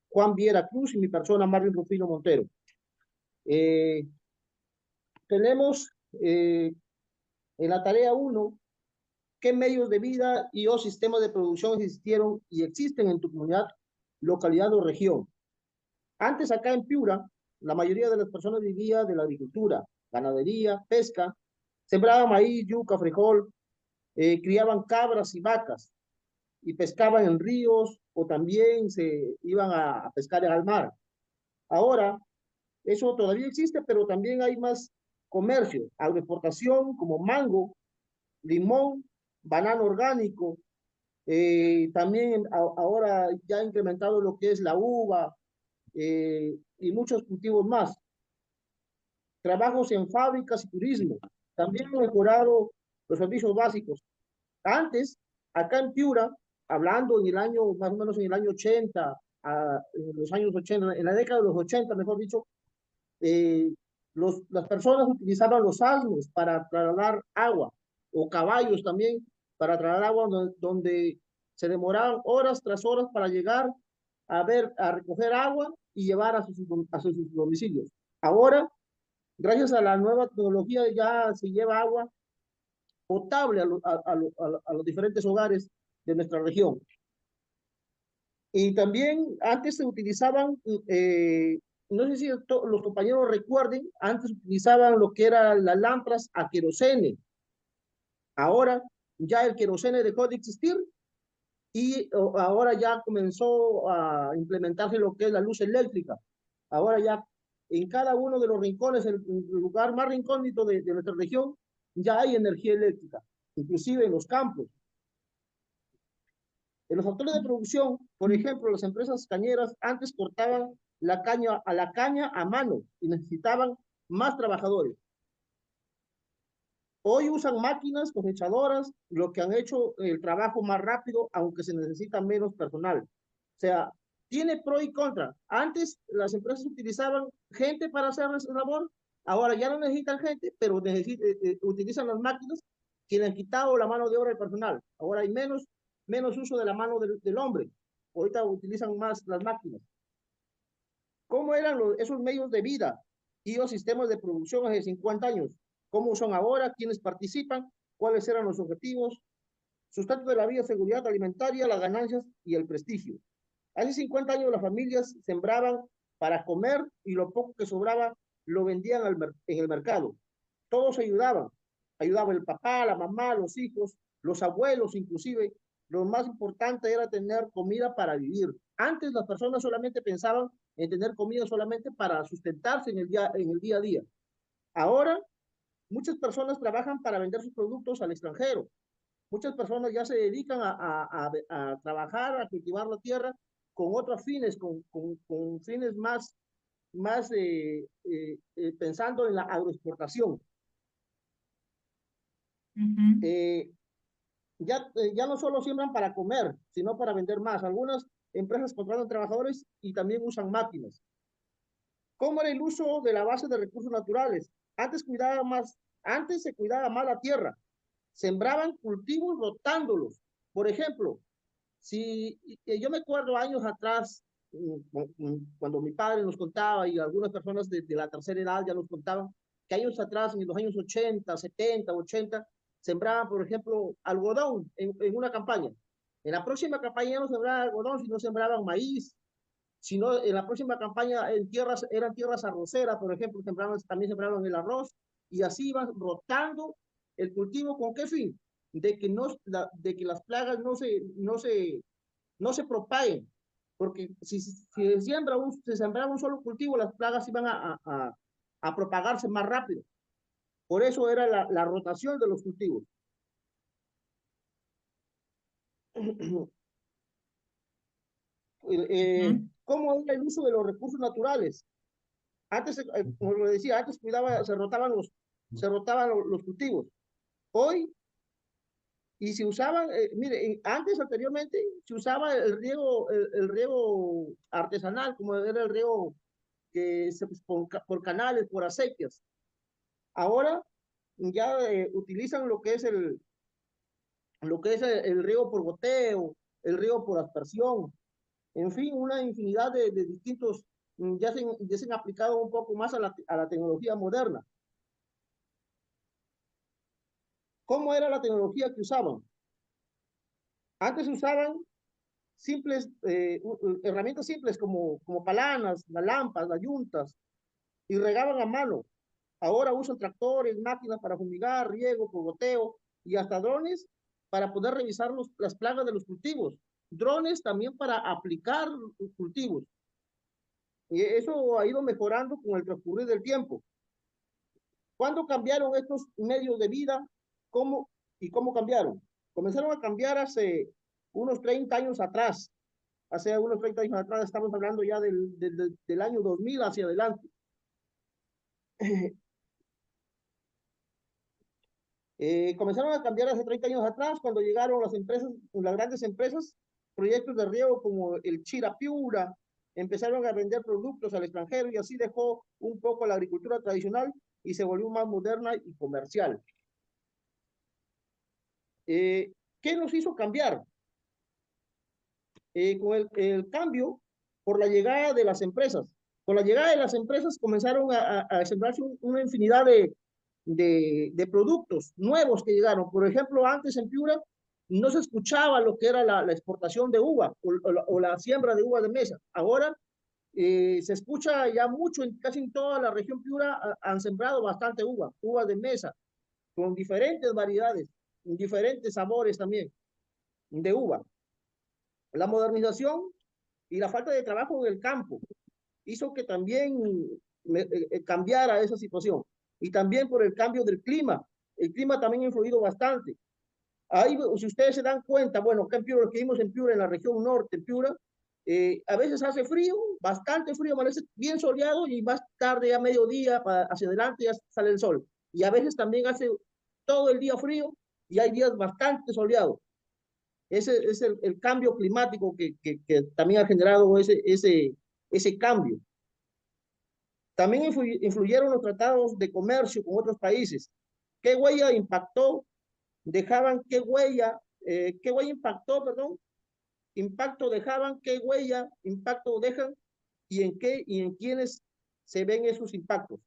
Juan Viera Cruz y mi persona Marvin Rufino Montero. Tenemos en la tarea 1 qué medios de vida y o sistemas de producción existieron y existen en tu comunidad, localidad o región. Antes acá en Piura, la mayoría de las personas vivía de la agricultura, ganadería, pesca, sembraban maíz, yuca, frijol, criaban cabras y vacas. y pescaban en ríos o también se iban a pescar al mar. Ahora, eso todavía existe, pero también hay más comercio, agroexportación como mango, limón, banano orgánico, también ahora ya ha incrementado lo que es la uva y muchos cultivos más. Trabajos en fábricas y turismo. También han mejorado los servicios básicos. Antes, acá en Piura, hablando en el año, más o menos en el año 80, en los años 80, en la década de los 80, mejor dicho, eh, las personas utilizaban los asnos para trasladar agua, o caballos también, para trasladar agua donde se demoraban horas tras horas para llegar a recoger agua y llevar a sus domicilios. Ahora, gracias a la nueva tecnología, ya se lleva agua potable a los diferentes hogares de nuestra región. Y también antes se utilizaban, no sé si los compañeros recuerden, antes utilizaban lo que eran las lámparas a querosene. Ahora ya el querosene dejó de existir y ahora ya comenzó a implementarse lo que es la luz eléctrica. Ahora ya en cada uno de los rincones, el lugar más recóndito de nuestra región, ya hay energía eléctrica, inclusive en los campos. En los factores de producción, por ejemplo, las empresas cañeras antes cortaban la caña a mano y necesitaban más trabajadores. Hoy usan máquinas cosechadoras, lo que han hecho el trabajo más rápido, aunque se necesita menos personal. O sea, tiene pro y contra. Antes las empresas utilizaban gente para hacer esa labor, ahora ya no necesitan gente, pero utilizan las máquinas que le han quitado la mano de obra del personal. Ahora hay menos uso de la mano del hombre. Ahorita utilizan más las máquinas. ¿Cómo eran esos medios de vida y los sistemas de producción hace 50 años? ¿Cómo son ahora? ¿Quiénes participan? ¿Cuáles eran los objetivos? Sustento de la vida, seguridad alimentaria, las ganancias y el prestigio. Hace 50 años las familias sembraban para comer y lo poco que sobraba lo vendían en el mercado. Todos ayudaban. Ayudaba el papá, la mamá, los hijos, los abuelos inclusive. Lo más importante era tener comida para vivir. Antes las personas solamente pensaban en tener comida solamente para sustentarse en el día a día. Ahora, muchas personas trabajan para vender sus productos al extranjero. Muchas personas ya se dedican a trabajar, a cultivar la tierra con otros fines, con fines más pensando en la agroexportación. Ya no solo siembran para comer, sino para vender más. Algunas empresas contratan trabajadores y también usan máquinas. ¿Cómo era el uso de la base de recursos naturales? Antes se cuidaba más la tierra. Sembraban cultivos rotándolos. Por ejemplo, si yo me acuerdo años atrás, cuando mi padre nos contaba y algunas personas de la tercera edad ya nos contaban, que años atrás, en los años 80, 70, 80, sembraban, por ejemplo, algodón en una campaña. En la próxima campaña ya no sembraban algodón, sino sembraban maíz, sino en la próxima campaña eran tierras arroceras, por ejemplo, también sembraban el arroz, y así iban rotando el cultivo. ¿Con qué fin? De que las plagas no se propaguen, porque si se sembraba un solo cultivo, las plagas iban a propagarse más rápido. Por eso era la rotación de los cultivos. ¿Cómo era el uso de los recursos naturales? Antes, como lo decía, antes se rotaban los cultivos. Hoy, y se usaban, mire, anteriormente, se usaba el riego artesanal, como era el riego por canales, por acequias. Ahora ya utilizan lo que es el riego por goteo, el riego por aspersión, en fin, una infinidad de distintos, ya se han aplicado un poco más a la tecnología moderna. ¿Cómo era la tecnología que usaban? Antes usaban herramientas simples como palanas, las lámparas, las yuntas, y regaban a mano. Ahora usan tractores, máquinas para fumigar, riego, por goteo y hasta drones para poder revisar las plagas de los cultivos, drones también para aplicar los cultivos. Y eso ha ido mejorando con el transcurrir del tiempo. ¿Cuándo cambiaron estos medios de vida? ¿Cómo y cómo cambiaron? Comenzaron a cambiar hace unos 30 años atrás. Hace unos 30 años atrás, estamos hablando ya del año 2000 hacia adelante. Comenzaron a cambiar hace 30 años atrás, cuando llegaron las empresas, las grandes empresas, proyectos de riego como el Chirapiura, empezaron a vender productos al extranjero y así dejó un poco la agricultura tradicional y se volvió más moderna y comercial. ¿Qué nos hizo cambiar? Con el cambio por la llegada de las empresas. Con la llegada de las empresas comenzaron a sembrarse una infinidad de productos nuevos que llegaron. Por ejemplo, antes en Piura no se escuchaba lo que era la exportación de uva o la siembra de uva de mesa. Ahora se escucha ya mucho, casi en toda la región Piura han sembrado bastante uva de mesa, con diferentes variedades, diferentes sabores también de uva. La modernización y la falta de trabajo en el campo hizo que también cambiara esa situación. Y también por el cambio del clima. El clima también ha influido bastante. Ahí, si ustedes se dan cuenta, bueno, acá en Piura, lo que vimos en Piura, en la región norte, en Piura, a veces hace frío, bastante frío, amanece bien soleado y más tarde, a mediodía, hacia adelante, ya sale el sol. Y a veces también hace todo el día frío y hay días bastante soleados. Ese es el cambio climático que también ha generado ese cambio. También influyeron los tratados de comercio con otros países. ¿Qué huella impactó? ¿Qué huella impactó, perdón? Impacto dejaban, qué huella, impacto dejan y en quiénes se ven esos impactos.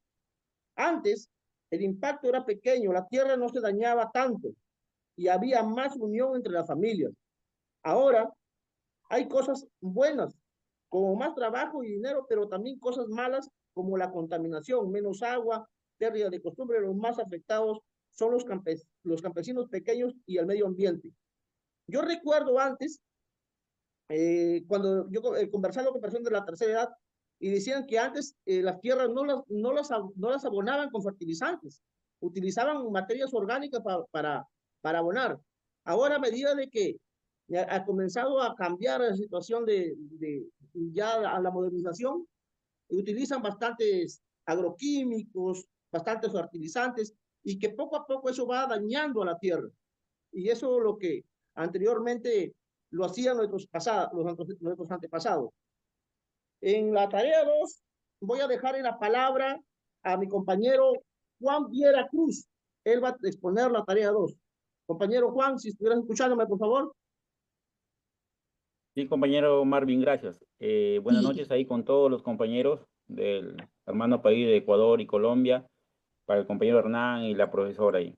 Antes, el impacto era pequeño, la tierra no se dañaba tanto y había más unión entre las familias. Ahora hay cosas buenas, como más trabajo y dinero, pero también cosas malas como la contaminación, menos agua, pérdida de costumbre. Los más afectados son los campesinos pequeños y el medio ambiente. Yo recuerdo antes, cuando yo conversaba con personas de la tercera edad, y decían que antes las tierras no las abonaban con fertilizantes, utilizaban materias orgánicas para abonar. Ahora, a medida de que ha comenzado a cambiar la situación ya a la modernización, utilizan bastantes agroquímicos, bastantes fertilizantes, y que poco a poco eso va dañando a la tierra. Y eso es lo que anteriormente lo hacían nuestros antepasados. En la tarea 2 voy a dejar en la palabra a mi compañero Juan Viera Cruz. Él va a exponer la tarea 2. Compañero Juan, si estuvieras escuchándome, por favor.
Sí, compañero Marvin, gracias. Buenas noches ahí con todos los compañeros del hermano país de Ecuador y Colombia, para el compañero Hernán y la profesora ahí.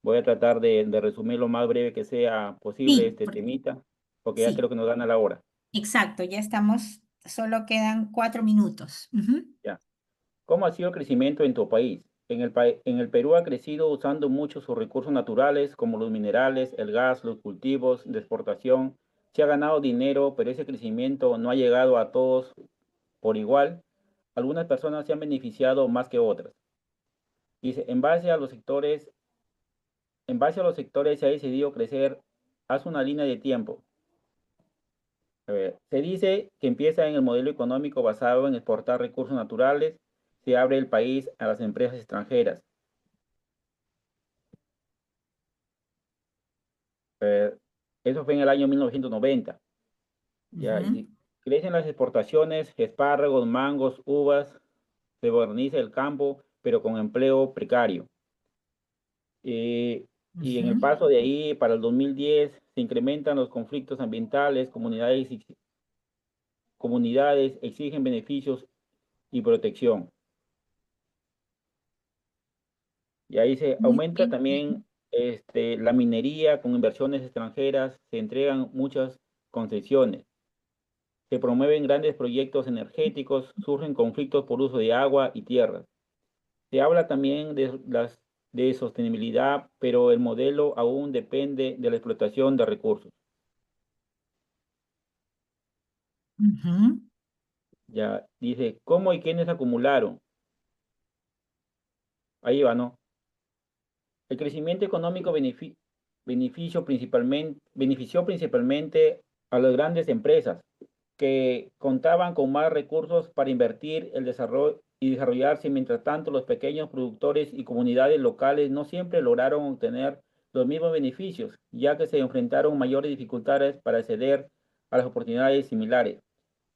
Voy a tratar de resumir lo más breve que sea posible este temita, porque ya creo que nos gana la hora.
Exacto, ya estamos, solo quedan 4 minutos.
Ya. ¿Cómo ha sido el crecimiento en tu país? En el Perú ha crecido usando mucho sus recursos naturales, como los minerales, el gas, los cultivos de exportación. Se ha ganado dinero, pero ese crecimiento no ha llegado a todos por igual. Algunas personas se han beneficiado más que otras. Dice, en base a los sectores se ha decidido crecer. Haz una línea de tiempo. Se dice que empieza en el modelo económico basado en exportar recursos naturales. Se abre el país a las empresas extranjeras. Eso fue en el año 1990. Ya, y crecen las exportaciones, espárragos, mangos, uvas, se moderniza el campo, pero con empleo precario. Y en el paso de ahí, para el 2010, se incrementan los conflictos ambientales, comunidades exigen beneficios y protección. Y ahí se aumenta también la minería con inversiones extranjeras, se entregan muchas concesiones. Se promueven grandes proyectos energéticos, surgen conflictos por uso de agua y tierras. Se habla también de las de sostenibilidad, pero el modelo aún depende de la explotación de recursos. Ya dice, ¿cómo y quiénes acumularon? Ahí va, ¿no? El crecimiento económico benefició principalmente a las grandes empresas que contaban con más recursos para invertir el desarrollo y desarrollarse, mientras tanto los pequeños productores y comunidades locales no siempre lograron obtener los mismos beneficios, ya que se enfrentaron mayores dificultades para acceder a las oportunidades similares.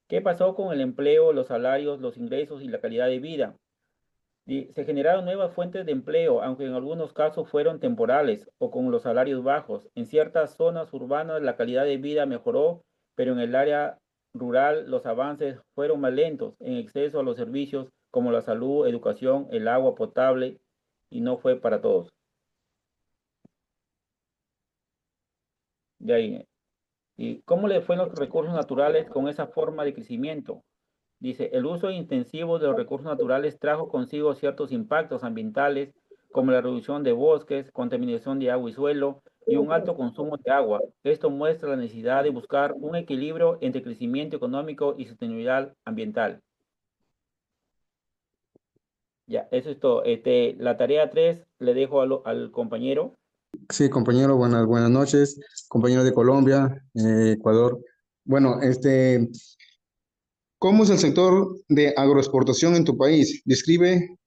¿Qué pasó con el empleo, los salarios, los ingresos y la calidad de vida? Se generaron nuevas fuentes de empleo, aunque en algunos casos fueron temporales o con los salarios bajos. En ciertas zonas urbanas la calidad de vida mejoró, pero en el área rural los avances fueron más lentos en acceso a los servicios como la salud, educación, el agua potable, y no fue para todos. De ahí. ¿Y cómo le fue los recursos naturales con esa forma de crecimiento? Dice, el uso intensivo de los recursos naturales trajo consigo ciertos impactos ambientales, como la reducción de bosques, contaminación de agua y suelo, y un alto consumo de agua. Esto muestra la necesidad de buscar un equilibrio entre crecimiento económico y sostenibilidad ambiental. Ya, eso es todo. La tarea 3 le dejo al compañero.
Sí, compañero, buenas noches, compañero de Colombia, Ecuador. Bueno, ¿cómo es el sector de agroexportación en tu país? Describe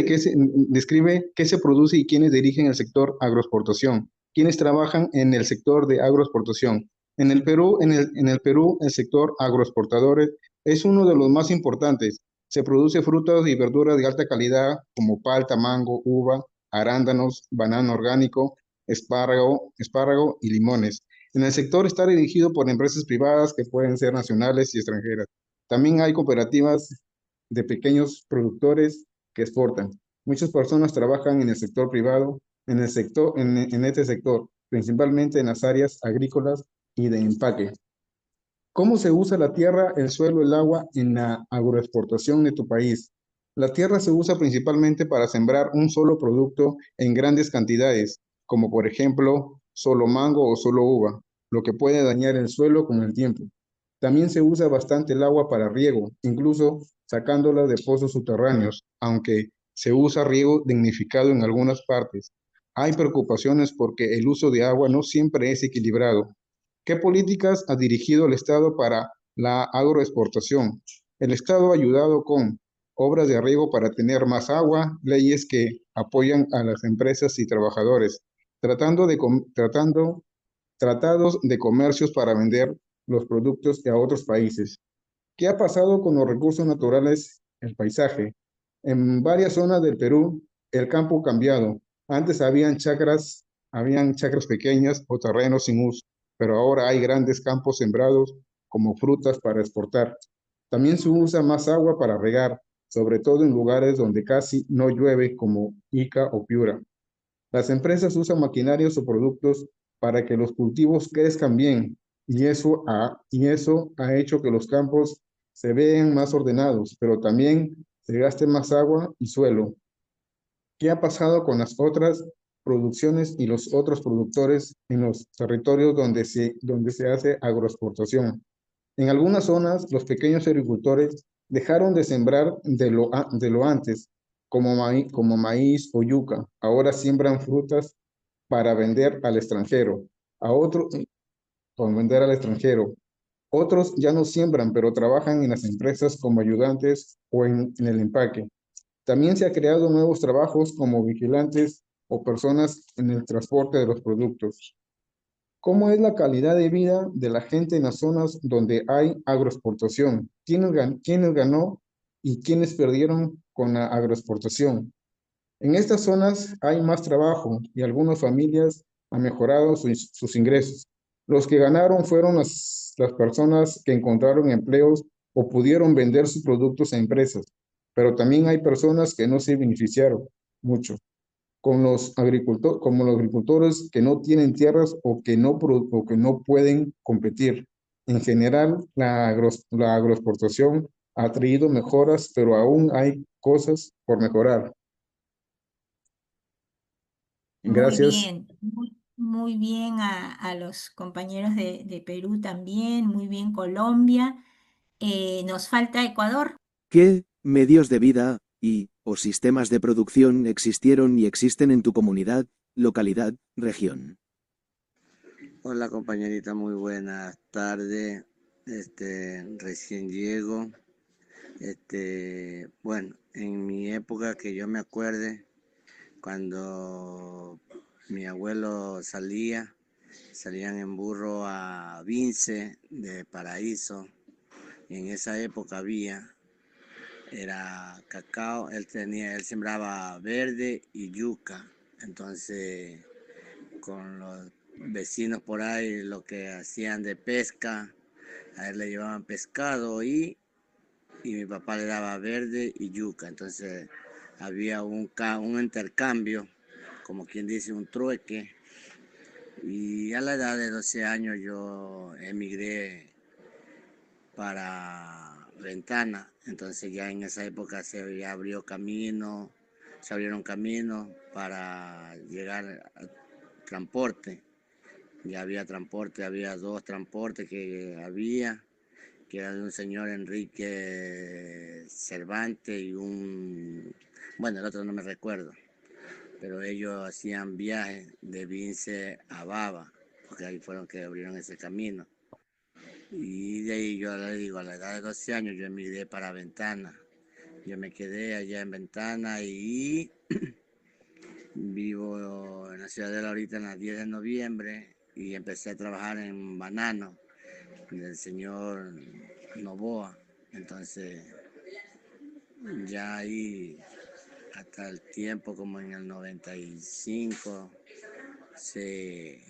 qué se produce y quiénes dirigen el sector agroexportación. ¿Quiénes trabajan en el sector de agroexportación? En el Perú, el sector agroexportadores es uno de los más importantes. Se produce frutas y verduras de alta calidad como palta, mango, uva, arándanos, banano orgánico, espárrago y limones. En el sector está dirigido por empresas privadas que pueden ser nacionales y extranjeras. También hay cooperativas de pequeños productores que exportan. Muchas personas trabajan en el sector privado, en este sector, principalmente en las áreas agrícolas y de empaque. ¿Cómo se usa la tierra, el suelo, el agua en la agroexportación de tu país? La tierra se usa principalmente para sembrar un solo producto en grandes cantidades, como por ejemplo, solo mango o solo uva, lo que puede dañar el suelo con el tiempo. También se usa bastante el agua para riego, incluso sacándola de pozos subterráneos, aunque se usa riego dignificado en algunas partes. Hay preocupaciones porque el uso de agua no siempre es equilibrado. ¿Qué políticas ha dirigido el Estado para la agroexportación? El Estado ha ayudado con obras de riego para tener más agua, leyes que apoyan a las empresas y trabajadores, tratados de comercios para vender los productos a otros países. ¿Qué ha pasado con los recursos naturales, el paisaje? En varias zonas del Perú, el campo ha cambiado. Antes habían chacras pequeñas o terrenos sin uso, pero ahora hay grandes campos sembrados como frutas para exportar. También se usa más agua para regar, sobre todo en lugares donde casi no llueve como Ica o Piura. Las empresas usan maquinarias o productos para que los cultivos crezcan bien y eso ha hecho que los campos se vean más ordenados, pero también se gaste más agua y suelo. ¿Qué ha pasado con las otras producciones y los otros productores en los territorios donde se hace agroexportación? En algunas zonas, los pequeños agricultores dejaron de sembrar de lo antes, como maíz o yuca. Ahora siembran frutas para vender al extranjero. Para vender al extranjero. Otros ya no siembran, pero trabajan en las empresas como ayudantes o en el empaque. También se han creado nuevos trabajos como vigilantes o personas en el transporte de los productos. ¿Cómo es la calidad de vida de la gente en las zonas donde hay agroexportación? ¿Quiénes ganó y quiénes perdieron con la agroexportación? En estas zonas hay más trabajo y algunas familias han mejorado sus ingresos. Los que ganaron fueron las personas que encontraron empleos o pudieron vender sus productos a empresas, pero también hay personas que no se beneficiaron mucho como los agricultores que no tienen tierras o que no pueden competir. En general, la agroexportación ha traído mejoras, pero aún hay cosas por mejorar.
Muy
Gracias.
bien, muy bien a los compañeros de Perú también, muy bien Colombia. Nos falta Ecuador.
¿Qué medios de vida o sistemas de producción existieron y existen en tu comunidad, localidad, región?
Hola compañerita, muy buenas tardes. Recién llego. Bueno, en mi época que yo me acuerde, cuando mi abuelo salían en burro a Vince de Paraíso. En esa época era cacao, él sembraba verde y yuca. Entonces, con los vecinos por ahí, lo que hacían de pesca, a él le llevaban pescado y mi papá le daba verde y yuca. Entonces, había un intercambio, como quien dice, un trueque. Y a la edad de 12 años yo emigré para Ventana. Entonces ya en esa época se abrieron caminos para llegar a transporte. Ya había transporte, había dos transportes que era de un señor Enrique Cervantes y bueno, el otro no me recuerdo, pero ellos hacían viajes de Vince a Baba, porque ahí fueron que abrieron ese camino. Y de ahí yo le digo, a la edad de 12 años yo emigré para Ventana. Yo me quedé allá en Ventana y vivo en la Ciudadela ahorita en la 10 de noviembre y empecé a trabajar en Banano del señor Novoa. Entonces ya ahí hasta el tiempo como en el 95 se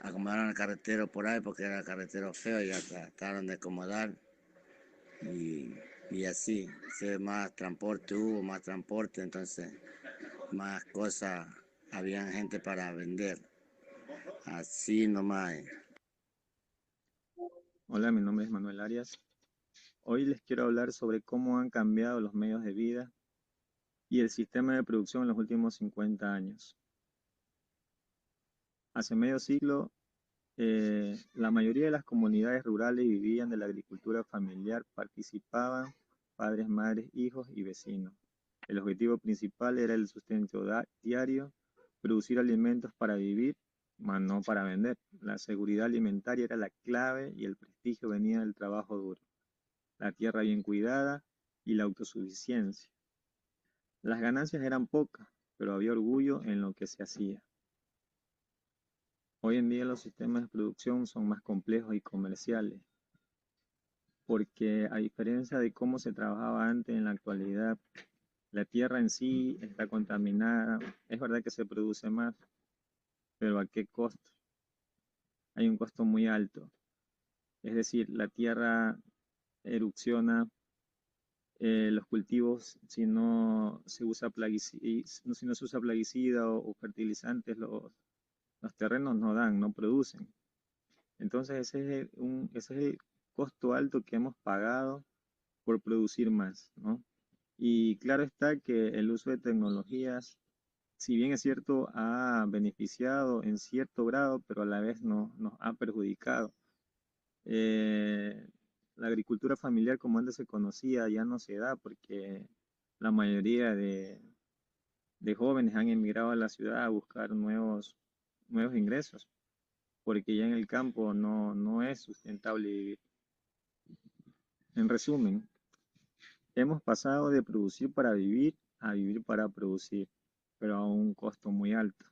acomodaron el carretero por ahí porque era carretero feo y ya trataron de acomodar y así, más transporte hubo, más transporte, entonces más cosas, habían gente para vender, así nomás.
Hola, mi nombre es Manuel Arias. Hoy les quiero hablar sobre cómo han cambiado los medios de vida y el sistema de producción en los últimos 50 años. Hace medio siglo, la mayoría de las comunidades rurales vivían de la agricultura familiar, participaban padres, madres, hijos y vecinos. El objetivo principal era el sustento diario, producir alimentos para vivir, mas no para vender. La seguridad alimentaria era la clave y el prestigio venía del trabajo duro, la tierra bien cuidada y la autosuficiencia. Las ganancias eran pocas, pero había orgullo en lo que se hacía. Hoy en día los sistemas de producción son más complejos y comerciales, porque a diferencia de cómo se trabajaba antes, en la actualidad la tierra en sí está contaminada. Es verdad que se produce más, pero ¿a qué costo? Hay un costo muy alto. Es decir, la tierra erupciona, los cultivos, si no se usa plaguicida o fertilizantes, los terrenos no dan, no producen. Entonces ese es el costo alto que hemos pagado por producir más, ¿no? Y claro está que el uso de tecnologías, si bien es cierto, ha beneficiado en cierto grado, pero a la vez nos ha perjudicado. La agricultura familiar como antes se conocía ya no se da porque la mayoría de jóvenes han emigrado a la ciudad a buscar nuevos ingresos, porque ya en el campo no es sustentable vivir. En resumen, hemos pasado de producir para vivir a vivir para producir, pero a un costo muy alto.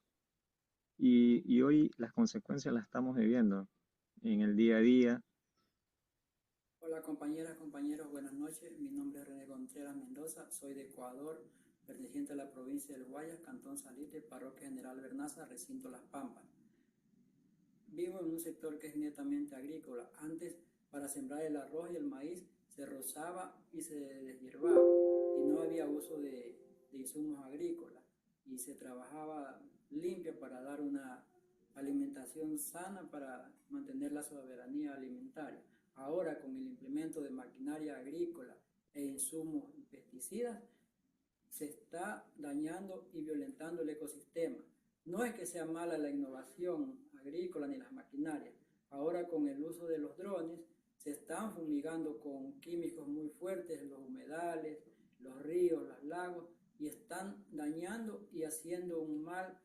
Y hoy las consecuencias las estamos viviendo en el día a día.
Hola compañeras, compañeros, buenas noches. Mi nombre es René Contreras Mendoza, soy de Ecuador, perteneciente a la provincia del Guayas, Cantón Salite, Parroquia General Bernaza, Recinto Las Pampas. Vivo en un sector que es netamente agrícola. Antes, para sembrar el arroz y el maíz, se rozaba y se deshiervaba y no había uso de insumos agrícolas y se trabajaba limpio para dar una alimentación sana para mantener la soberanía alimentaria. Ahora, con el implemento de maquinaria agrícola e insumos y pesticidas, se está dañando y violentando el ecosistema. No es que sea mala la innovación agrícola ni las maquinarias. Ahora con el uso de los drones se están fumigando con químicos muy fuertes los humedales, los ríos, los lagos, y están dañando y haciendo un mal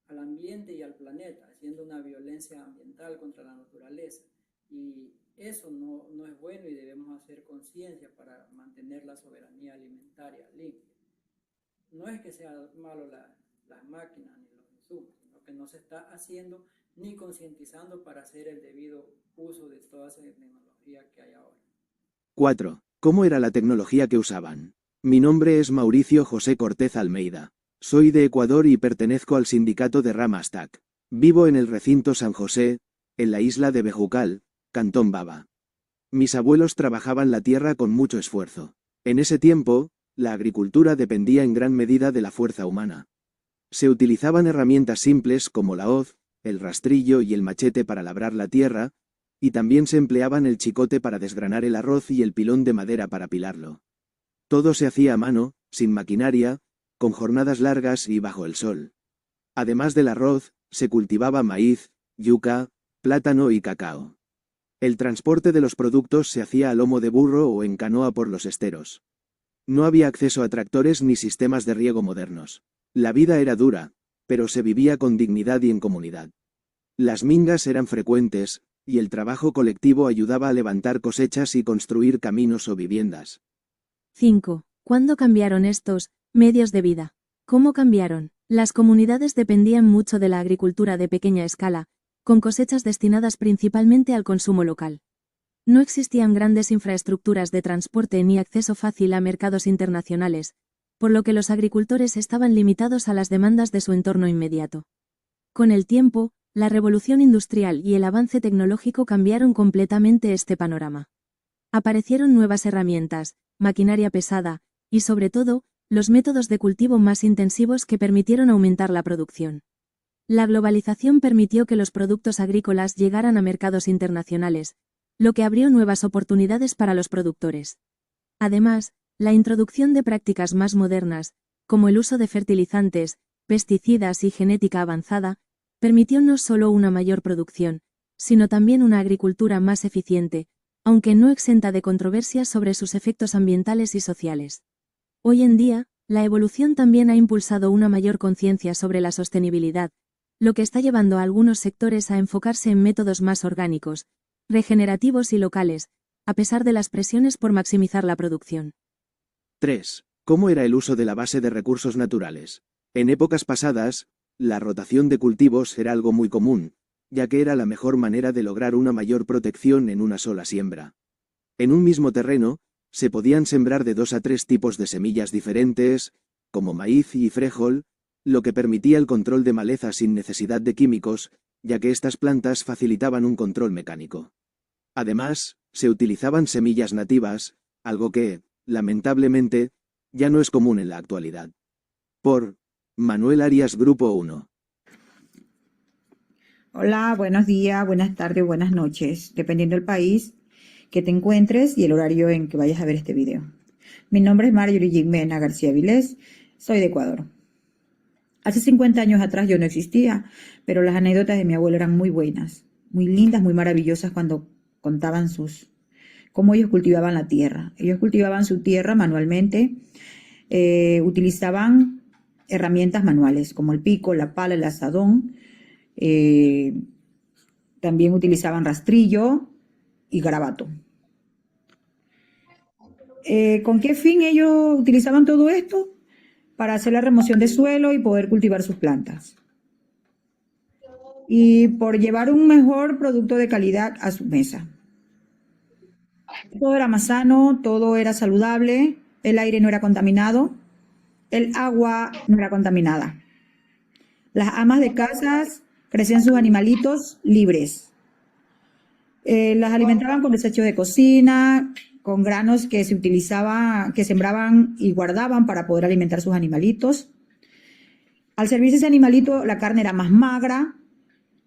al ambiente y al planeta, haciendo una violencia ambiental contra la naturaleza. Y eso no es bueno y debemos hacer conciencia para mantener la soberanía alimentaria limpia. No es que sea malo las máquinas ni los insumos, sino que no se está haciendo ni concientizando para hacer el debido uso de toda esa tecnología que hay ahora.
4. ¿Cómo era la tecnología que usaban? Mi nombre es Mauricio José Cortez Almeida. Soy de Ecuador y pertenezco al sindicato de Rama Aztac. Vivo en el recinto San José, en la isla de Bejucal, Cantón Baba. Mis abuelos trabajaban la tierra con mucho esfuerzo. En ese tiempo, la agricultura dependía en gran medida de la fuerza humana. Se utilizaban herramientas simples como la hoz, el rastrillo y el machete para labrar la tierra, y también se empleaban el chicote para desgranar el arroz y el pilón de madera para pilarlo. Todo se hacía a mano, sin maquinaria, con jornadas largas y bajo el sol. Además del arroz, se cultivaba maíz, yuca, plátano y cacao. El transporte de los productos se hacía a lomo de burro o en canoa por los esteros. No había acceso a tractores ni sistemas de riego modernos. La vida era dura, pero se vivía con dignidad y en comunidad. Las mingas eran frecuentes, y el trabajo colectivo ayudaba a levantar cosechas y construir caminos o viviendas.
5. ¿Cuándo cambiaron estos medios de vida? ¿Cómo cambiaron? Las comunidades dependían mucho de la agricultura de pequeña escala, con cosechas destinadas principalmente al consumo local. No existían grandes infraestructuras de transporte ni acceso fácil a mercados internacionales, por lo que los agricultores estaban limitados a las demandas de su entorno inmediato. Con el tiempo, la revolución industrial y el avance tecnológico cambiaron completamente este panorama. Aparecieron nuevas herramientas, maquinaria pesada, y sobre todo, los métodos de cultivo más intensivos que permitieron aumentar la producción. La globalización permitió que los productos agrícolas llegaran a mercados internacionales, lo que abrió nuevas oportunidades para los productores. Además, la introducción de prácticas más modernas, como el uso de fertilizantes, pesticidas y genética avanzada, permitió no solo una mayor producción, sino también una agricultura más eficiente, aunque no exenta de controversias sobre sus efectos ambientales y sociales. Hoy en día, la evolución también ha impulsado una mayor conciencia sobre la sostenibilidad, lo que está llevando a algunos sectores a enfocarse en métodos más orgánicos, regenerativos y locales, a pesar de las presiones por maximizar la producción.
3. ¿Cómo era el uso de la base de recursos naturales? En épocas pasadas, la rotación de cultivos era algo muy común, ya que era la mejor manera de lograr una mayor protección en una sola siembra. En un mismo terreno, se podían sembrar de 2 a 3 tipos de semillas diferentes, como maíz y frijol, lo que permitía el control de maleza sin necesidad de químicos, ya que estas plantas facilitaban un control mecánico. Además, se utilizaban semillas nativas, algo que, lamentablemente, ya no es común en la actualidad. Por Manuel Arias, Grupo 1.
Hola, buenos días, buenas tardes, buenas noches, dependiendo del país que te encuentres y el horario en que vayas a ver este video. Mi nombre es Marjorie Jimena García Vilés, soy de Ecuador. Hace 50 años atrás yo no existía, pero las anécdotas de mi abuelo eran muy buenas, muy lindas, muy maravillosas cuando contaban cómo ellos cultivaban la tierra. Ellos cultivaban su tierra manualmente, utilizaban herramientas manuales como el pico, la pala, el azadón. También utilizaban rastrillo y garabato. ¿Con qué fin ellos utilizaban todo esto? Para hacer la remoción de suelo y poder cultivar sus plantas. Y por llevar un mejor producto de calidad a su mesa. Todo era más sano, todo era saludable, el aire no era contaminado, el agua no era contaminada. Las amas de casas crecían sus animalitos libres. Las alimentaban con desechos de cocina, con granos que se utilizaban, que sembraban y guardaban para poder alimentar sus animalitos. Al servirse ese animalito, la carne era más magra,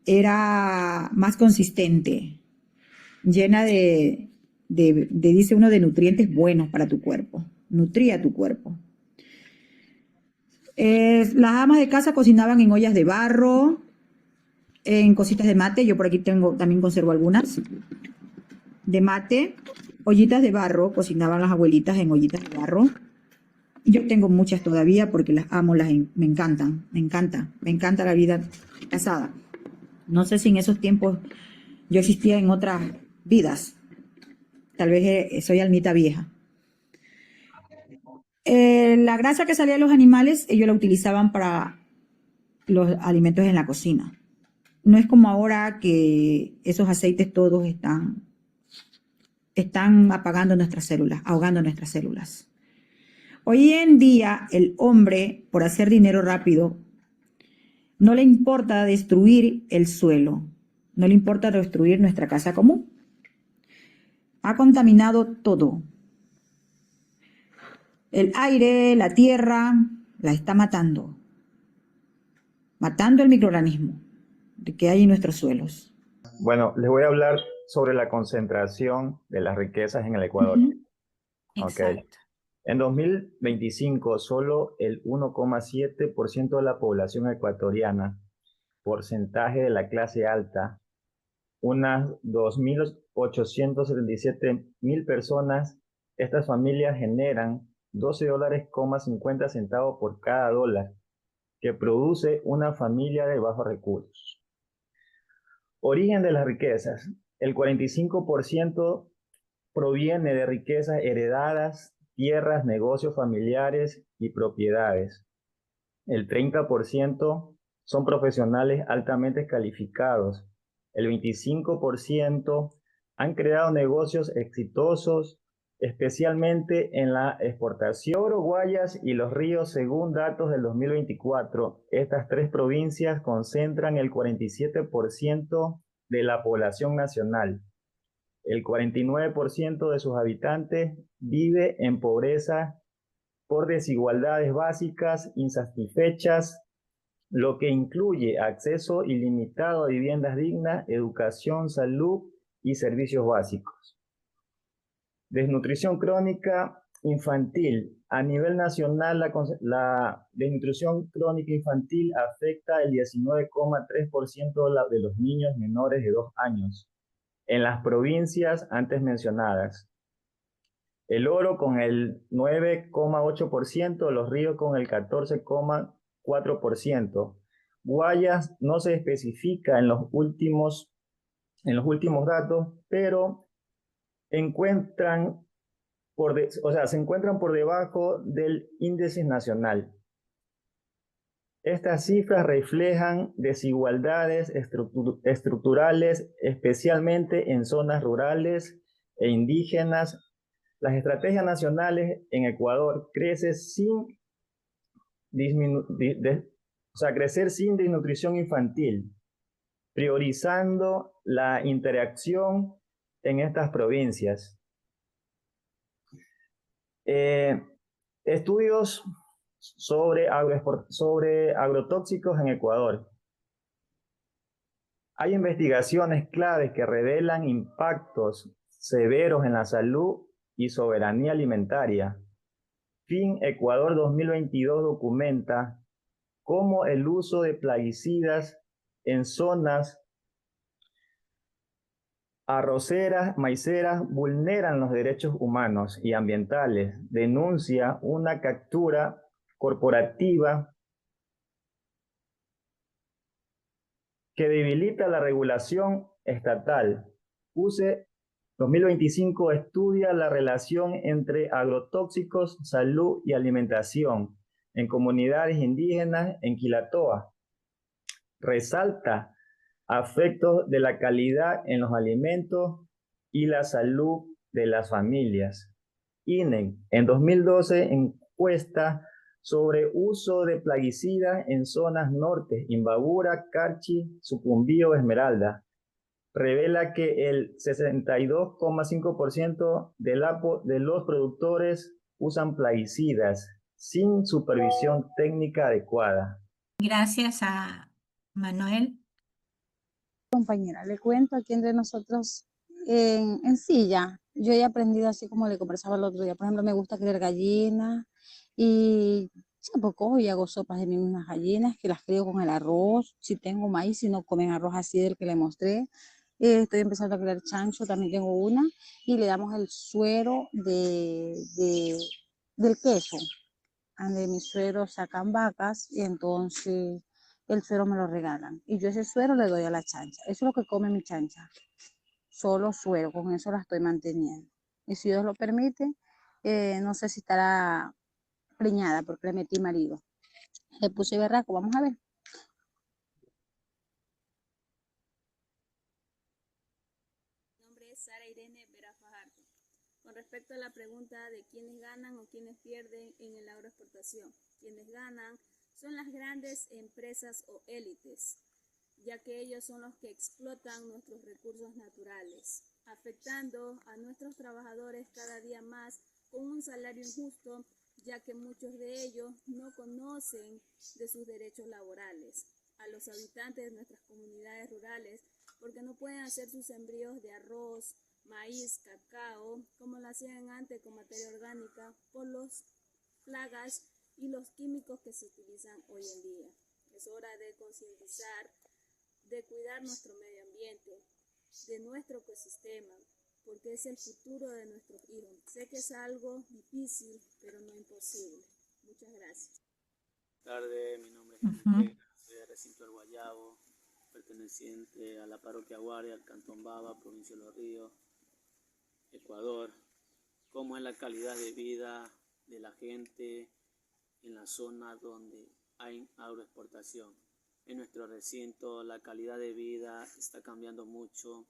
era más consistente, llena dice uno, de nutrientes buenos para tu cuerpo. Nutría tu cuerpo. Las amas de casa cocinaban en ollas de barro, en cositas de mate. Yo por aquí también conservo algunas de mate. Ollitas de barro, cocinaban las abuelitas en ollitas de barro. Yo tengo muchas todavía porque las amo, me encantan, me encanta la vida casada. No sé si en esos tiempos yo existía en otras vidas. Tal vez soy almita vieja. La grasa que salía de los animales, ellos la utilizaban para los alimentos en la cocina. No es como ahora que esos aceites todos están apagando nuestras células, ahogando nuestras células. Hoy en día, el hombre, por hacer dinero rápido, no le importa destruir el suelo, no le importa destruir nuestra casa común. Ha contaminado todo. El aire, la tierra, la está matando. Matando el microorganismo que hay en nuestros suelos.
Bueno, les voy a hablar sobre la concentración de las riquezas en el Ecuador.
Exacto.
En 2025, solo el 1,7% de la población ecuatoriana, porcentaje de la clase alta, unas 2.877.000 personas, estas familias generan $12.50 por cada dólar que produce una familia de bajos recursos. Origen de las riquezas. El 45% proviene de riquezas heredadas, tierras, negocios familiares y propiedades. El 30% son profesionales altamente calificados. El 25% han creado negocios exitosos, especialmente en la exportación. Guayas y Los Ríos, según datos del 2024, estas tres provincias concentran el 47% de la población nacional. El 49% de sus habitantes vive en pobreza por desigualdades básicas insatisfechas, lo que incluye acceso ilimitado a viviendas dignas, educación, salud y servicios básicos. Desnutrición crónica infantil. A nivel nacional, la desnutrición crónica infantil afecta el 19,3% de los niños menores de 2 años en las provincias antes mencionadas. El Oro con el 9,8%, Los Ríos con el 14,4%. Guayas no se especifica en los últimos datos, pero se encuentran por debajo del índice nacional. Estas cifras reflejan desigualdades estructurales, especialmente en zonas rurales e indígenas. Las estrategias nacionales en Ecuador crecer sin desnutrición infantil, priorizando la interacción en estas provincias. Estudios sobre agrotóxicos en Ecuador. Hay investigaciones claves que revelan impactos severos en la salud y soberanía alimentaria. Fin Ecuador 2022 documenta cómo el uso de plaguicidas en zonas arroceras, maiceras, vulneran los derechos humanos y ambientales. Denuncia una captura corporativa que debilita la regulación estatal. UCE 2025 estudia la relación entre agrotóxicos, salud y alimentación en comunidades indígenas en Quilatoa. Resalta aspectos de la calidad en los alimentos y la salud de las familias. INEN en 2012 encuesta sobre uso de plaguicidas en zonas norte, Imbabura, Carchi, Sucumbío, Esmeralda. Revela que el 62,5% de los productores usan plaguicidas sin supervisión técnica adecuada.
Gracias a Manuel.
Compañera, le cuento aquí entre nosotros en Silla. Yo he aprendido así como le conversaba el otro día. Por ejemplo, me gusta criar gallinas y Pues cojo y hago sopas de mis mismas gallinas, que las crío con el arroz. Si tengo maíz, si no comen arroz así del que le mostré. Estoy empezando a crear chancho, también tengo una. Y le damos el suero del queso. De mis sueros sacan vacas y entonces el suero me lo regalan. Y yo ese suero le doy a la chancha. Eso es lo que come mi chancha. Solo suero, con eso la estoy manteniendo. Y si Dios lo permite, no sé si estará preñada porque le metí marido. Le puse berraco, vamos a ver.
Mi nombre es Sara Irene Vera Fajardo. Con respecto a la pregunta de quiénes ganan o quiénes pierden en la agroexportación, quienes ganan son las grandes empresas o élites, ya que ellos son los que explotan nuestros recursos naturales, afectando a nuestros trabajadores cada día más con un salario injusto, ya que muchos de ellos no conocen de sus derechos laborales. A los habitantes de nuestras comunidades rurales, porque no pueden hacer sus sembríos de arroz, maíz, cacao, como lo hacían antes con materia orgánica, por las plagas y los químicos que se utilizan hoy en día. Es hora de concientizar, de cuidar nuestro medio ambiente, de nuestro ecosistema, porque es el futuro de nuestros hijos. Sé que es algo difícil, pero no imposible. Muchas gracias.
Buenas tardes, mi nombre es Enrique, soy de Recinto del Guayabo, perteneciente a la parroquia Guardia, al Cantón Baba, provincia de Los Ríos, Ecuador. ¿Cómo es la calidad de vida de la gente en la zona donde hay agroexportación? En nuestro recinto la calidad de vida está cambiando mucho,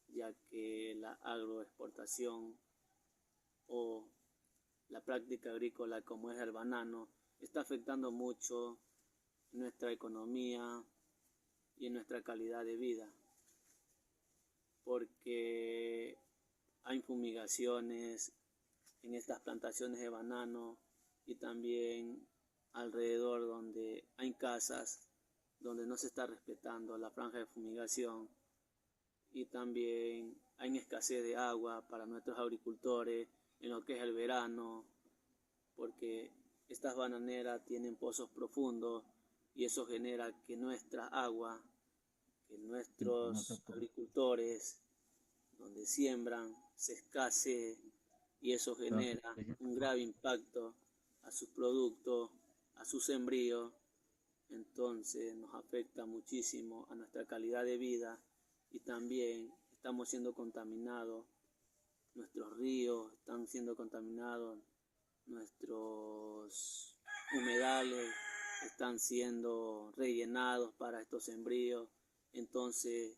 ya que la agroexportación o la práctica agrícola como es el banano está afectando mucho nuestra economía y en nuestra calidad de vida, porque hay fumigaciones en estas plantaciones de banano y también alrededor donde hay casas donde no se está respetando la franja de fumigación, y también hay escasez de agua para nuestros agricultores en lo que es el verano, porque estas bananeras tienen pozos profundos y eso genera que nuestra agua, que nuestros agricultores donde siembran se escasee, y eso genera un grave impacto a sus productos, a sus sembríos. Entonces nos afecta muchísimo a nuestra calidad de vida y también estamos siendo contaminados, nuestros ríos están siendo contaminados, nuestros humedales están siendo rellenados para estos sembríos, entonces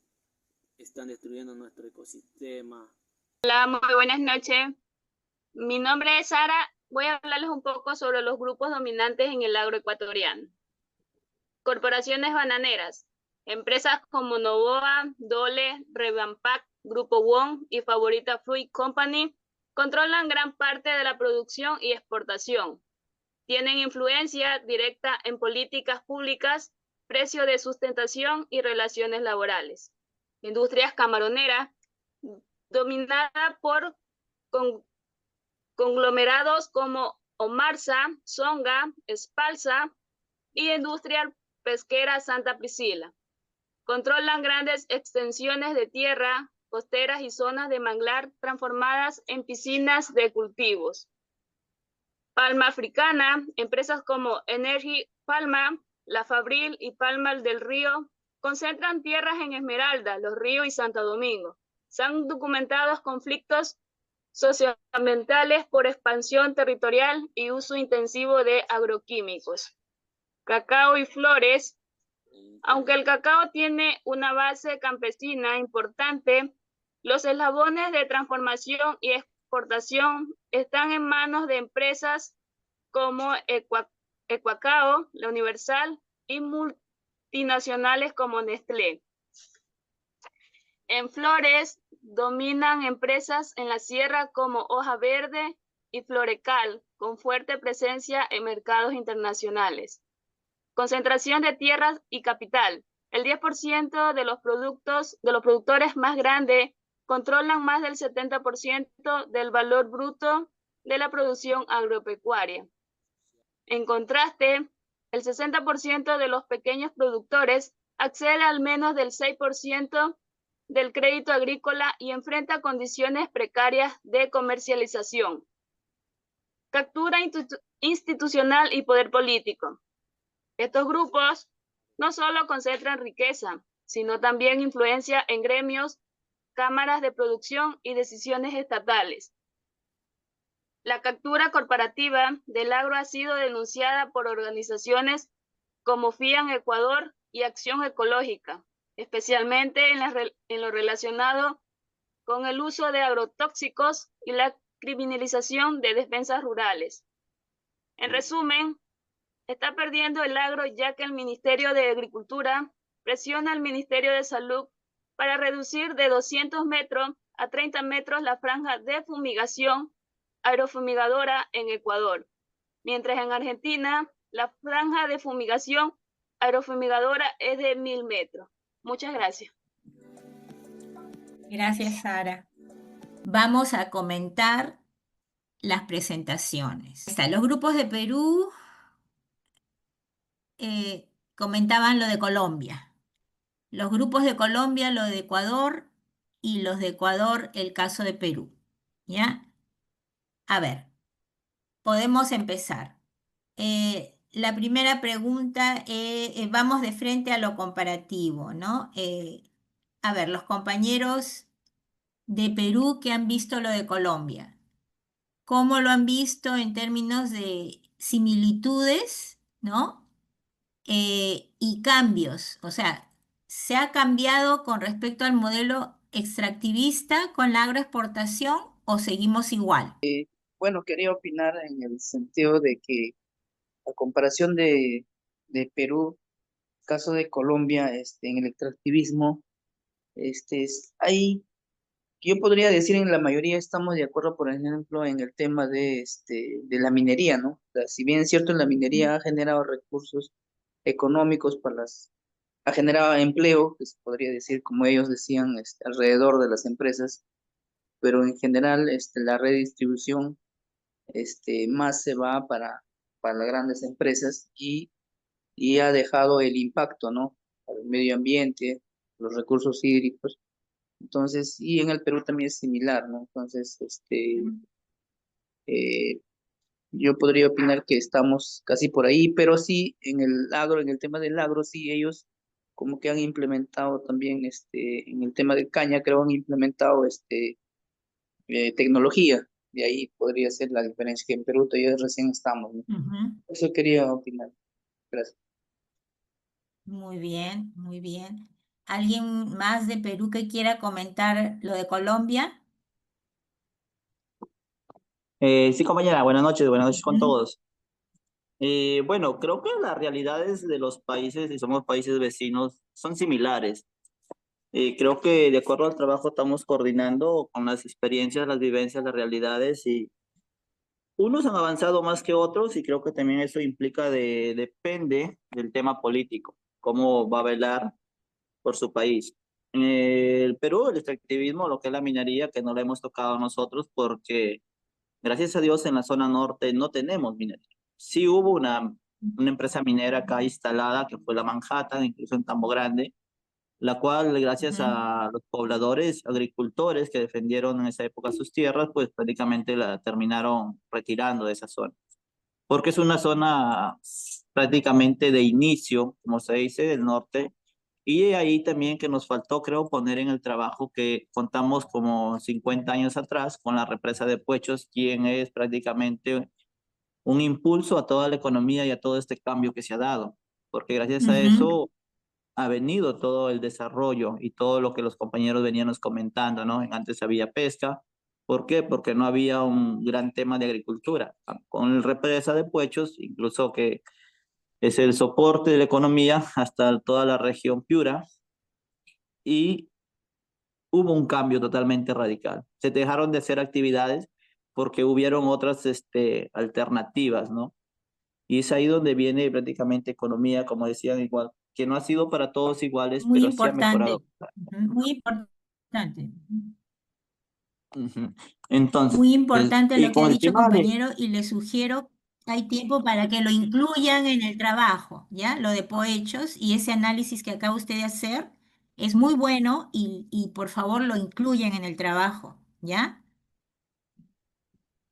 están destruyendo nuestro ecosistema.
Hola, muy buenas noches. Mi nombre es Sara. Voy a hablarles un poco sobre los grupos dominantes en el agroecuatoriano. Corporaciones bananeras. Empresas como Novoa, Dole, Revampac, Grupo Wong y Favorita Fruit Company controlan gran parte de la producción y exportación. Tienen influencia directa en políticas públicas, precio de sustentación y relaciones laborales. Industrias camaroneras, dominada por conglomerados como Omarsa, Songa, Espalsa y Industria Pesquera Santa Priscila. Controlan grandes extensiones de tierra costeras y zonas de manglar transformadas en piscinas de cultivos. Palma africana, empresas como Energy Palma, La Fabril y Palma del Río concentran tierras en Esmeralda, Los Ríos y Santo Domingo. Se han documentado conflictos socioambientales por expansión territorial y uso intensivo de agroquímicos. Cacao y flores. Aunque el cacao tiene una base campesina importante, los eslabones de transformación y exportación están en manos de empresas como Ecuacao, La Universal y multinacionales como Nestlé. En flores dominan empresas en la sierra como Hoja Verde y Florecal, con fuerte presencia en mercados internacionales. Concentración de tierras y capital. El 10% de los productores más grandes controlan más del 70% del valor bruto de la producción agropecuaria. En contraste, el 60% de los pequeños productores accede al menos del 6% del crédito agrícola y enfrenta condiciones precarias de comercialización. Captura institucional y poder político. Estos grupos no solo concentran riqueza, sino también influencia en gremios, cámaras de producción y decisiones estatales. La captura corporativa del agro ha sido denunciada por organizaciones como FIAN Ecuador y Acción Ecológica, especialmente en lo relacionado con el uso de agrotóxicos y la criminalización de defensas rurales. En resumen, está perdiendo el agro ya que el Ministerio de Agricultura presiona al Ministerio de Salud para reducir de 200 metros a 30 metros la franja de fumigación aerofumigadora en Ecuador, mientras en Argentina la franja de fumigación aerofumigadora es de 1000 metros. Muchas gracias.
Gracias, Sara. Vamos a comentar las presentaciones. Los grupos de Perú comentaban lo de Colombia. Los grupos de Colombia, lo de Ecuador, y los de Ecuador, el caso de Perú. ¿Ya? A ver, podemos empezar. La primera pregunta, vamos de frente a lo comparativo, ¿no? A ver, los compañeros de Perú que han visto lo de Colombia, ¿cómo lo han visto en términos de similitudes, ¿no? Y cambios, o sea, ¿se ha cambiado con respecto al modelo extractivista con la agroexportación o seguimos igual?
Bueno, quería opinar en el sentido de que la comparación de Perú, caso de Colombia, en el extractivismo, yo podría decir en la mayoría estamos de acuerdo, por ejemplo, en el tema de la minería, ¿no? O sea, si bien es cierto, la minería ha generado recursos económicos ha generado empleo, que se podría decir, como ellos decían, alrededor de las empresas, pero en general, la redistribución, más se va para las grandes empresas y ha dejado el impacto, ¿no? Para el medio ambiente, los recursos hídricos. Entonces, y en el Perú también es similar, ¿no? Entonces, yo podría opinar que estamos casi por ahí, pero sí, en el agro, en el tema del agro, sí, ellos como que han implementado también, en el tema de caña, creo han implementado, tecnología. De ahí podría ser la diferencia, que en Perú todavía recién estamos, ¿no? Eso quería opinar. Gracias.
Muy bien, muy bien. ¿Alguien más de Perú que quiera comentar lo de Colombia?
Sí, compañera, buenas noches con todos. Bueno, creo que las realidades de los países, si somos países vecinos, son similares. Creo que de acuerdo al trabajo estamos coordinando con las experiencias, las vivencias, las realidades, y unos han avanzado más que otros, y creo que también eso implica depende del tema político, cómo va a velar por su país. En el Perú, el extractivismo, lo que es la minería, que no la hemos tocado nosotros porque gracias a Dios en la zona norte no tenemos minería. Sí hubo una empresa minera acá instalada, que fue la Manhattan, incluso en Tambo Grande, la cual gracias a los pobladores, agricultores que defendieron en esa época sus tierras, pues prácticamente la terminaron retirando de esa zona. Porque es una zona prácticamente de inicio, como se dice, del norte. Y ahí también que nos faltó, creo, poner en el trabajo que contamos como 50 años atrás con la represa de Puechos, quien es prácticamente un impulso a toda la economía y a todo este cambio que se ha dado. Porque gracias a eso ha venido todo el desarrollo y todo lo que los compañeros veníamos comentando, ¿no? Antes había pesca. ¿Por qué? Porque no había un gran tema de agricultura. Con la represa de Puechos, incluso que es el soporte de la economía hasta toda la región Piura, y hubo un cambio totalmente radical. Se dejaron de hacer actividades porque hubieron otras alternativas, ¿no? Y es ahí donde viene prácticamente economía, como decían, igual, que no ha sido para todos iguales,
Muy
pero sí ha mejorado.
importante, muy importante.
Entonces,
Muy importante
y
lo que
con
ha
el
dicho
tema de...
compañero, y le sugiero hay tiempo para que lo incluyan en el trabajo, ¿ya? Lo de Pohechos y ese análisis que acaba usted de hacer es muy bueno y por favor lo incluyan en el trabajo, ¿ya?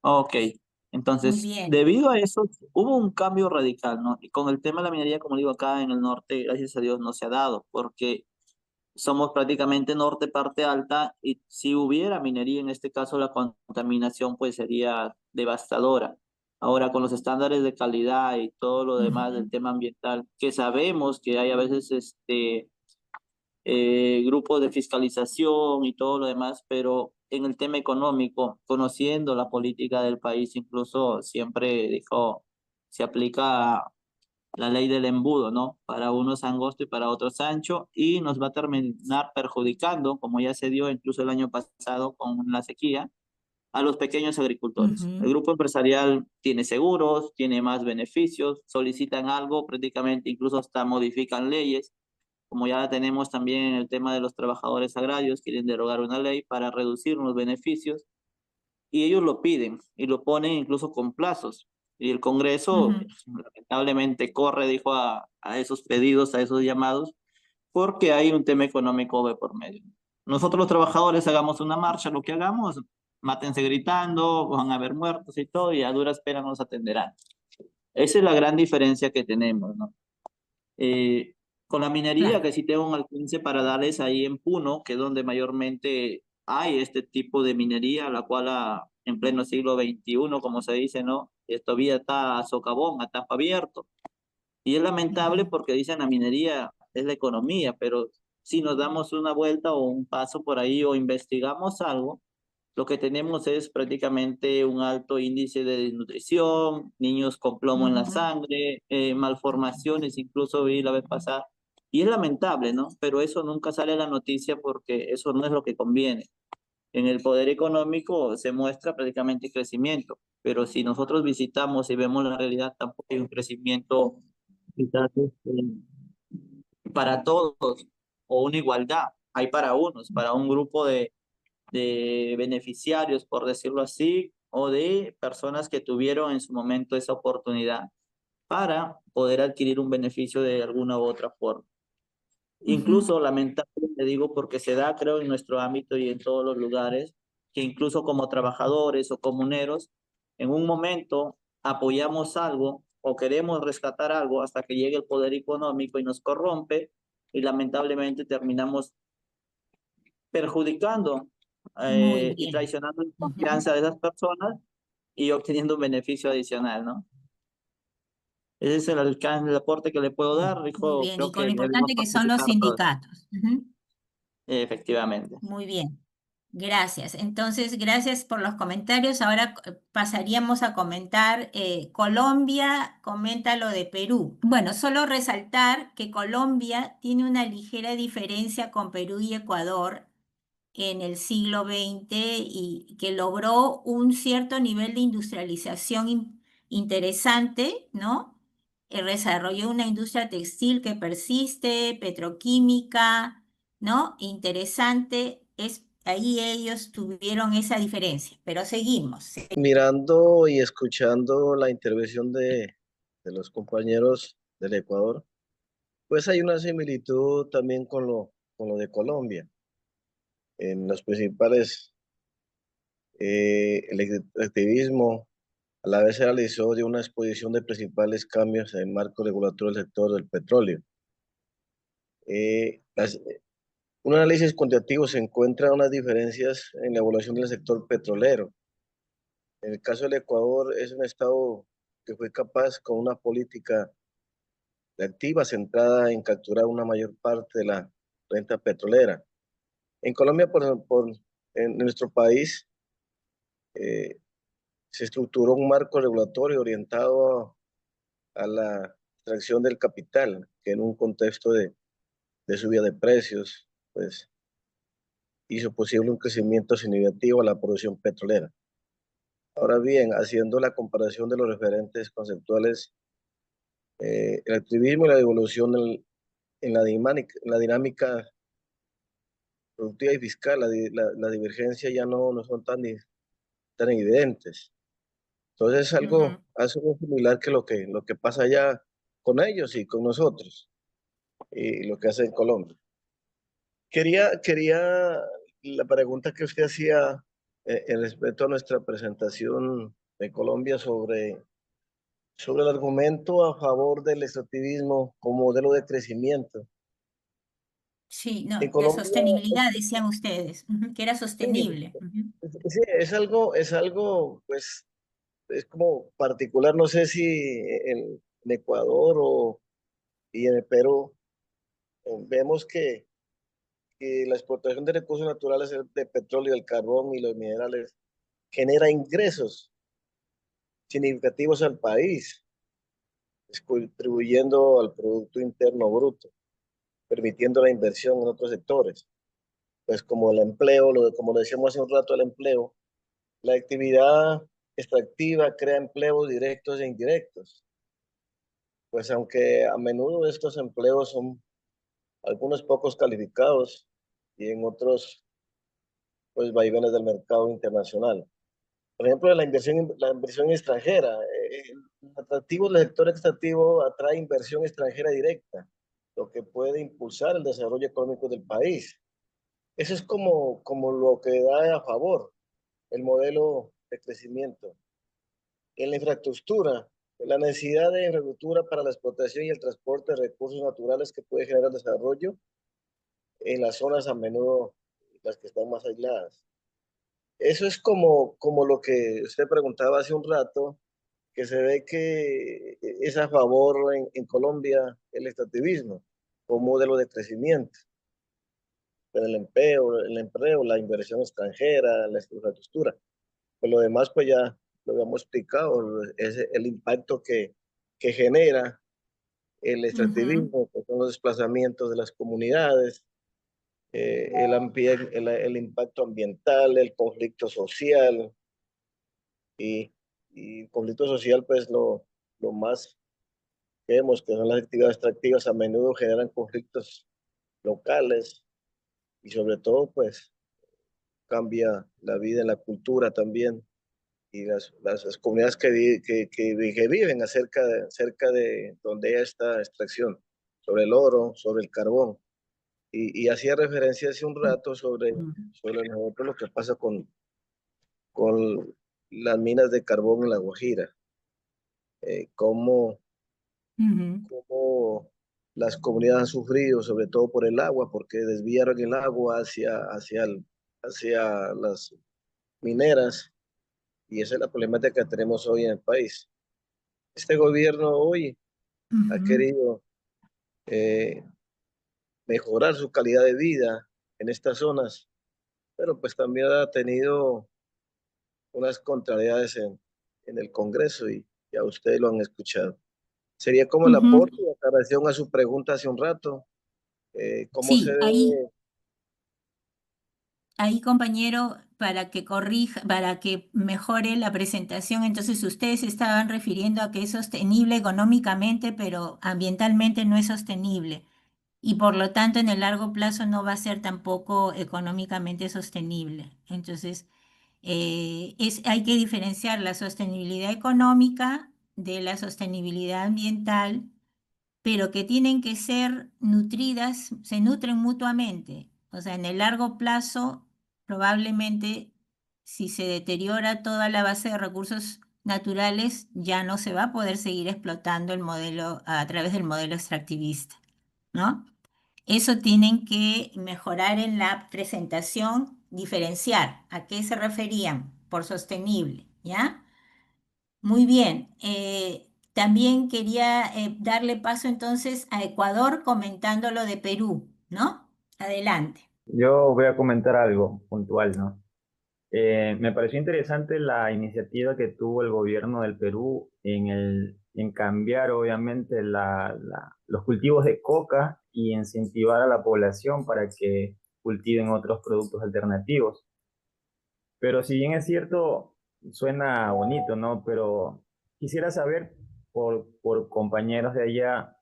Ok,
Muy
entonces,
bien.
debido a eso, hubo un cambio radical, ¿no? Y con el tema de la minería, como digo, acá en el norte, gracias a Dios, no se ha dado, porque somos prácticamente norte, parte alta, y si hubiera minería, en este caso, la contaminación pues sería devastadora. Ahora, con los estándares de calidad y todo lo demás del
Ujú.
tema ambiental, que sabemos que hay a veces grupos de fiscalización y todo lo demás, pero en el tema económico, conociendo la política del país, incluso siempre dijo, se aplica la ley del embudo, ¿no? Para unos angosto y para otros ancho, y nos va a terminar perjudicando, como ya se dio incluso el año pasado con la sequía, a los pequeños agricultores. El
Ujú.
grupo empresarial tiene seguros, tiene más beneficios, solicitan algo, prácticamente incluso hasta modifican leyes, como ya la tenemos también en el tema de los trabajadores agrarios, quieren derogar una ley para reducir los beneficios y ellos lo piden y lo ponen incluso con plazos. Y el Congreso,
Ujú.
lamentablemente, corre, dijo, a esos pedidos, a esos llamados, porque hay un tema económico de por medio. Nosotros los trabajadores hagamos una marcha, lo que hagamos, mátense gritando, van a haber muertos y todo, y a duras penas nos atenderán. Esa es la gran diferencia que tenemos, ¿no? Eh, con la minería,
Claro.
que sí tengo un alcance para darles ahí en Puno, que es donde mayormente hay este tipo de minería, la cual en pleno siglo XXI, como se dice, ¿no? Esto todavía está a socavón, a tapa abierto. Y es lamentable
Ujú.
porque dicen la minería es la economía, pero si nos damos una vuelta o un paso por ahí o investigamos algo, lo que tenemos es prácticamente un alto índice de desnutrición, niños con plomo en la
Ujú.
sangre, malformaciones, incluso vi la vez pasada. Y es lamentable, ¿no? Pero eso nunca sale a la noticia porque eso no es lo que conviene. En el poder económico se muestra prácticamente crecimiento, pero si nosotros visitamos y vemos la realidad, tampoco hay un crecimiento quizás para todos o una igualdad. Hay para unos, para un grupo de beneficiarios, por decirlo así, o de personas que tuvieron en su momento esa oportunidad para poder adquirir un beneficio de alguna u otra forma.
Ujú.
Incluso lamentablemente digo porque se da, creo, en nuestro ámbito y en todos los lugares, que incluso como trabajadores o comuneros, en un momento apoyamos algo o queremos rescatar algo hasta que llegue el poder económico y nos corrompe y lamentablemente terminamos perjudicando
Muy
y
bien.
traicionando la
Ujú.
confianza de esas personas y obteniendo un beneficio adicional, ¿no? Ese es el aporte que le puedo dar,
Muy
dijo,
bien.
creo
Y con
que
lo
debemos
importante que son los
participar todos.
sindicatos. Ujú.
Efectivamente.
Muy bien. Gracias. Entonces, gracias por los comentarios. Ahora pasaríamos a comentar, Colombia comenta lo de Perú. Bueno, solo resaltar que Colombia tiene una ligera diferencia con Perú y Ecuador en el siglo XX y que logró un cierto nivel de industrialización interesante, ¿no? Desarrolló una industria textil que persiste, petroquímica, ¿no? Interesante, ahí ellos tuvieron esa diferencia, pero seguimos.
Mirando y escuchando la intervención de los compañeros del Ecuador, pues hay una similitud también con lo de Colombia. En los principales, el activismo a la vez se realizó de una exposición de principales cambios en el marco regulatorio del sector del petróleo. Eh, las- un análisis cuantitativo se encuentra unas diferencias en la evaluación del sector petrolero. En el caso del Ecuador es un estado que fue capaz con una política activa centrada en capturar una mayor parte de la renta petrolera. En Colombia, en nuestro país, eh, se estructuró un marco regulatorio orientado a la extracción del capital, que en un contexto de subida de precios, pues hizo posible un crecimiento significativo a la producción petrolera. Ahora bien, haciendo la comparación de los referentes conceptuales, el activismo y la evolución en la dinámica productiva y fiscal, la divergencia ya no son tan evidentes. Entonces es algo similar que lo que pasa allá con ellos y con nosotros, y lo que hace en Colombia. Quería la pregunta que usted hacía en respecto a nuestra presentación de Colombia sobre el argumento a favor del extractivismo como modelo de crecimiento.
Sí,
En
no, de
Colombia,
sostenibilidad, decían ustedes, que era
sí,
sostenible.
sí, es algo, pues, es como particular, no sé si en Ecuador y en el Perú vemos que la explotación de recursos naturales de petróleo, el carbón y los minerales genera ingresos significativos al país, contribuyendo al Producto Interno Bruto, permitiendo la inversión en otros sectores, pues como el empleo, como lo decíamos hace un rato, el empleo, la actividad extractiva crea empleos directos e indirectos, pues aunque a menudo estos empleos son algunos pocos calificados y en otros, pues vaivenes del mercado internacional. Por ejemplo, la inversión extranjera. El atractivo del sector extractivo atrae inversión extranjera directa, lo que puede impulsar el desarrollo económico del país. Eso es como lo que da a favor el modelo de crecimiento. En la infraestructura, la necesidad de infraestructura para la explotación y el transporte de recursos naturales que puede generar desarrollo en las zonas a menudo las que están más aisladas. Eso es como lo que usted preguntaba hace un rato, que se ve que es a favor en Colombia el extractivismo como modelo de crecimiento, pero el empleo, la inversión extranjera, la infraestructura. Pero lo demás, pues ya lo habíamos explicado, es el impacto que genera el extractivismo, que son los desplazamientos de las comunidades, el impacto ambiental, el conflicto social, y el conflicto social, pues lo más que vemos que son las actividades extractivas a menudo generan conflictos locales y sobre todo, pues cambia la vida en la cultura también y las comunidades que viven cerca de donde hay esta extracción, sobre el oro, sobre el carbón. Y hacía referencia hace un rato sobre nosotros lo que pasa con las minas de carbón en La Guajira, cómo las comunidades han sufrido, sobre todo por el agua, porque desviaron el agua hacia las mineras, y esa es la problemática que tenemos hoy en el país. Este gobierno hoy ha querido mejorar su calidad de vida en estas zonas, pero pues también ha tenido unas contrariedades en el Congreso y ya ustedes lo han escuchado. Sería como el aporte y aclaración a su pregunta hace un rato. ¿Cómo se
Sí,
debe?
ahí compañero, para que corrija, para que mejore la presentación, entonces ustedes se estaban refiriendo a que es sostenible económicamente, pero ambientalmente no es sostenible. Y por lo tanto en el largo plazo no va a ser tampoco económicamente sostenible. Entonces, hay que diferenciar la sostenibilidad económica de la sostenibilidad ambiental, pero que tienen que ser nutridas, se nutren mutuamente. O sea, en el largo plazo, probablemente si se deteriora toda la base de recursos naturales, ya no se va a poder seguir explotando el modelo a través del modelo extractivista, ¿no? Eso tienen que mejorar en la presentación, diferenciar a qué se referían por sostenible, ¿ya? Muy bien. También quería darle paso entonces a Ecuador comentando lo de Perú, ¿no? Adelante.
Yo voy a comentar algo puntual, ¿no? Me pareció interesante la iniciativa que tuvo el gobierno del Perú en cambiar, obviamente, los cultivos de coca y incentivar a la población para que cultiven otros productos alternativos. Pero si bien es cierto, suena bonito, ¿no? Pero quisiera saber por compañeros de allá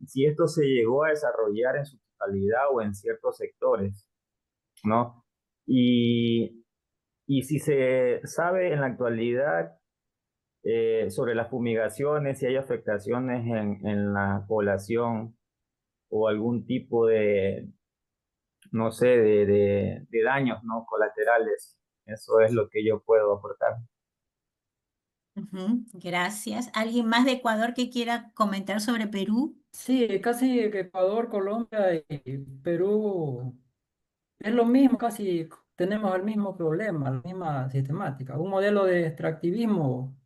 si esto se llegó a desarrollar en su totalidad o en ciertos sectores, ¿no? Y si se sabe en la actualidad sobre las fumigaciones, si hay afectaciones en la población o algún tipo de, no sé, de daños, ¿no? Colaterales. Eso es lo que yo puedo aportar.
Gracias. ¿Alguien más de Ecuador que quiera comentar sobre Perú?
Sí, casi Ecuador, Colombia y Perú es lo mismo, casi tenemos el mismo problema, la misma sistemática, un modelo de extractivismo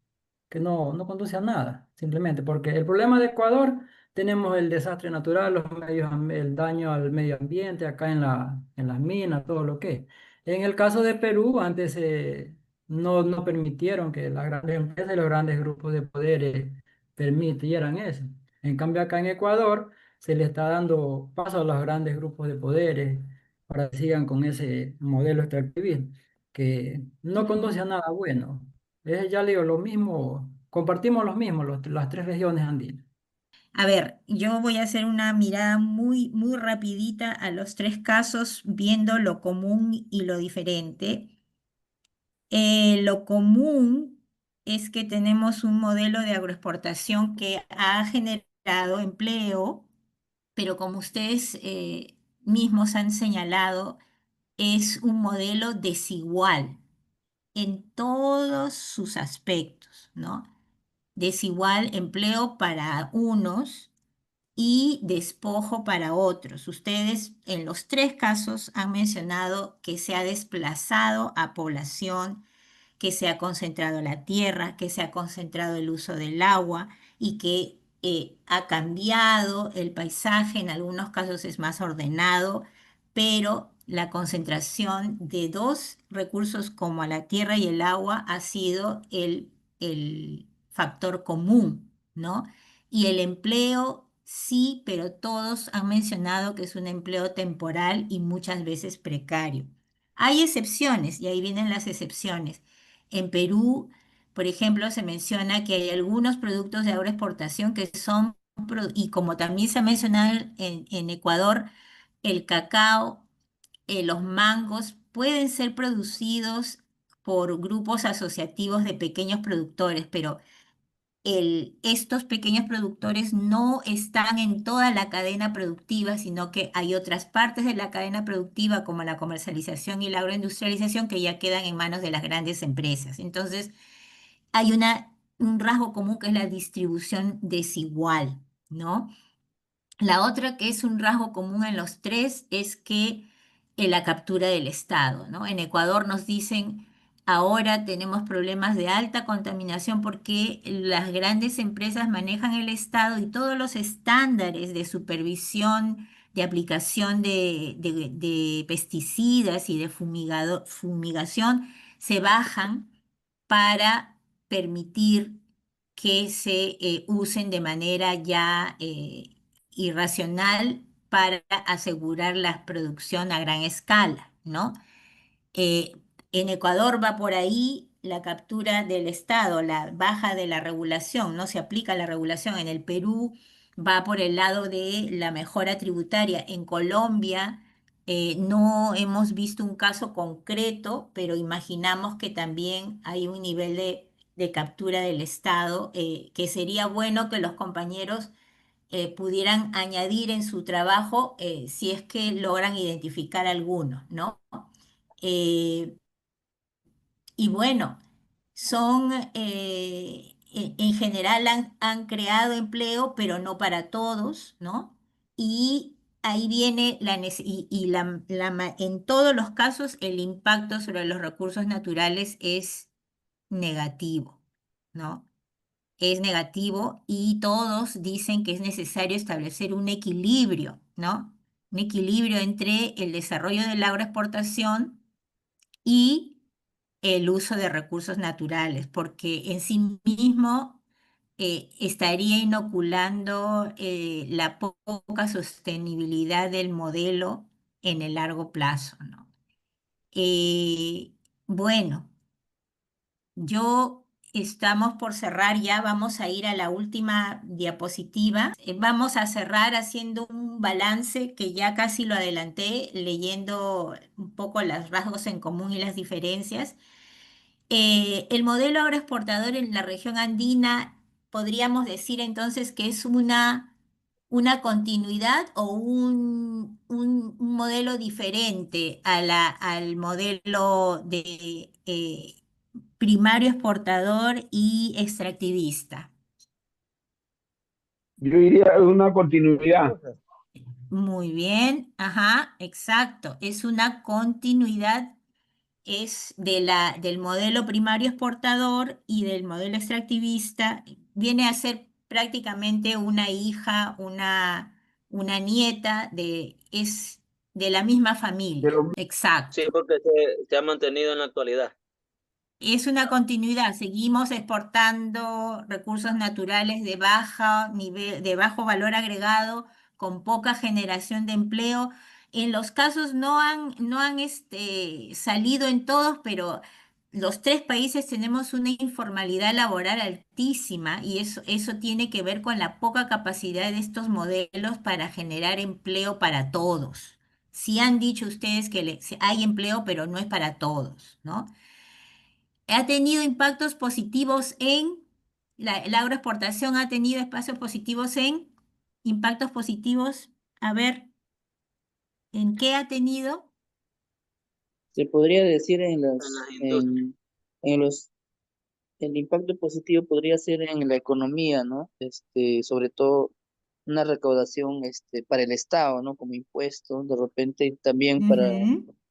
que no conduce a nada, simplemente porque el problema de Ecuador tenemos el desastre natural, el daño al medio ambiente, acá en las minas, todo lo que es. En el caso de Perú, antes no permitieron que las grandes empresas y los grandes grupos de poder permitieran eso. En cambio, acá en Ecuador se le está dando paso a los grandes grupos de poderes para que sigan con ese modelo extractivismo, que no conduce a nada bueno. Ya le digo, lo mismo, compartimos los mismos, las tres regiones andinas.
A ver, yo voy a hacer una mirada muy rapidita a los tres casos, viendo lo común y lo diferente. Lo común es que tenemos un modelo de agroexportación que ha generado empleo, pero como ustedes mismos han señalado, es un modelo desigual en todos sus aspectos, ¿no? Desigual empleo para unos y despojo para otros. Ustedes en los tres casos han mencionado que se ha desplazado a población, que se ha concentrado la tierra, que se ha concentrado el uso del agua y que ha cambiado el paisaje, en algunos casos es más ordenado, pero la concentración de dos recursos como la tierra y el agua ha sido el factor común, ¿no? Y el empleo, sí, pero todos han mencionado que es un empleo temporal y muchas veces precario. Hay excepciones, y ahí vienen las excepciones. En Perú, por ejemplo, se menciona que hay algunos productos de agroexportación que son, y como también se ha mencionado en Ecuador, el cacao, los mangos pueden ser producidos por grupos asociativos de pequeños productores, pero estos pequeños productores no están en toda la cadena productiva, sino que hay otras partes de la cadena productiva, como la comercialización y la agroindustrialización, que ya quedan en manos de las grandes empresas. Entonces, hay un rasgo común que es la distribución desigual, ¿no? La otra que es un rasgo común en los tres es que la captura del Estado, ¿no? En Ecuador nos dicen, ahora tenemos problemas de alta contaminación porque las grandes empresas manejan el Estado y todos los estándares de supervisión, de aplicación de pesticidas y de fumigación se bajan para permitir que se usen de manera ya irracional para asegurar la producción a gran escala, ¿no? En Ecuador va por ahí la captura del Estado, la baja de la regulación, no se aplica la regulación. En el Perú va por el lado de la mejora tributaria. En Colombia no hemos visto un caso concreto, pero imaginamos que también hay un nivel de captura del Estado que sería bueno que los compañeros pudieran añadir en su trabajo si es que logran identificar algunos, ¿no? Eh, y bueno, son, en general han creado empleo, pero no para todos, ¿no? Y ahí viene en todos los casos el impacto sobre los recursos naturales es negativo, ¿no? Es negativo y todos dicen que es necesario establecer un equilibrio, ¿no? Un equilibrio entre el desarrollo de la agroexportación y el uso de recursos naturales, porque en sí mismo estaría inoculando la poca sostenibilidad del modelo en el largo plazo, ¿no? Bueno, estamos por cerrar ya, vamos a ir a la última diapositiva. Vamos a cerrar haciendo un balance que ya casi lo adelanté, leyendo un poco los rasgos en común y las diferencias. El modelo agroexportador en la región andina, podríamos decir entonces que es una continuidad o un modelo diferente al modelo de primario exportador y extractivista.
Yo diría una continuidad.
Muy bien, ajá, exacto. Es una continuidad, es del modelo primario exportador y del modelo extractivista. Viene a ser prácticamente una hija, una nieta, es de la misma familia. Exacto.
Sí, porque se ha mantenido en la actualidad.
Es una continuidad. Seguimos exportando recursos naturales de de bajo valor agregado, con poca generación de empleo. En los casos no han salido en todos, pero los tres países tenemos una informalidad laboral altísima y eso tiene que ver con la poca capacidad de estos modelos para generar empleo para todos. Sí han dicho ustedes que hay empleo, pero no es para todos, ¿no? Ha tenido impactos positivos la agroexportación ha tenido espacios positivos impactos positivos. A ver, ¿en qué ha tenido?
Se podría decir en
las industrias.
el impacto positivo podría ser en la economía, ¿no? Sobre todo una recaudación para el Estado, ¿no? Como impuestos, de repente también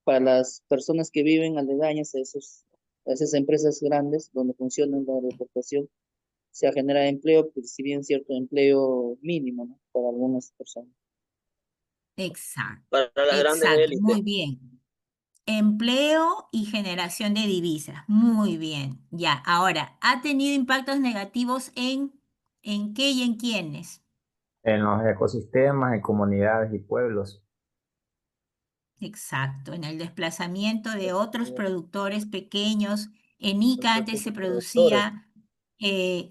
para las personas que viven aledañas a esas empresas grandes donde funciona la agroexportación, se genera empleo, pues si bien cierto empleo mínimo, ¿no? Para algunas personas.
Exacto,
Para las grandes
exacto,
élites.
muy bien. Empleo y generación de divisas, muy bien. Ya, ahora, ¿ha tenido impactos negativos en qué y en quiénes?
En los ecosistemas, en comunidades y pueblos.
Exacto, en el desplazamiento de otros productores pequeños. En Ica antes se producía,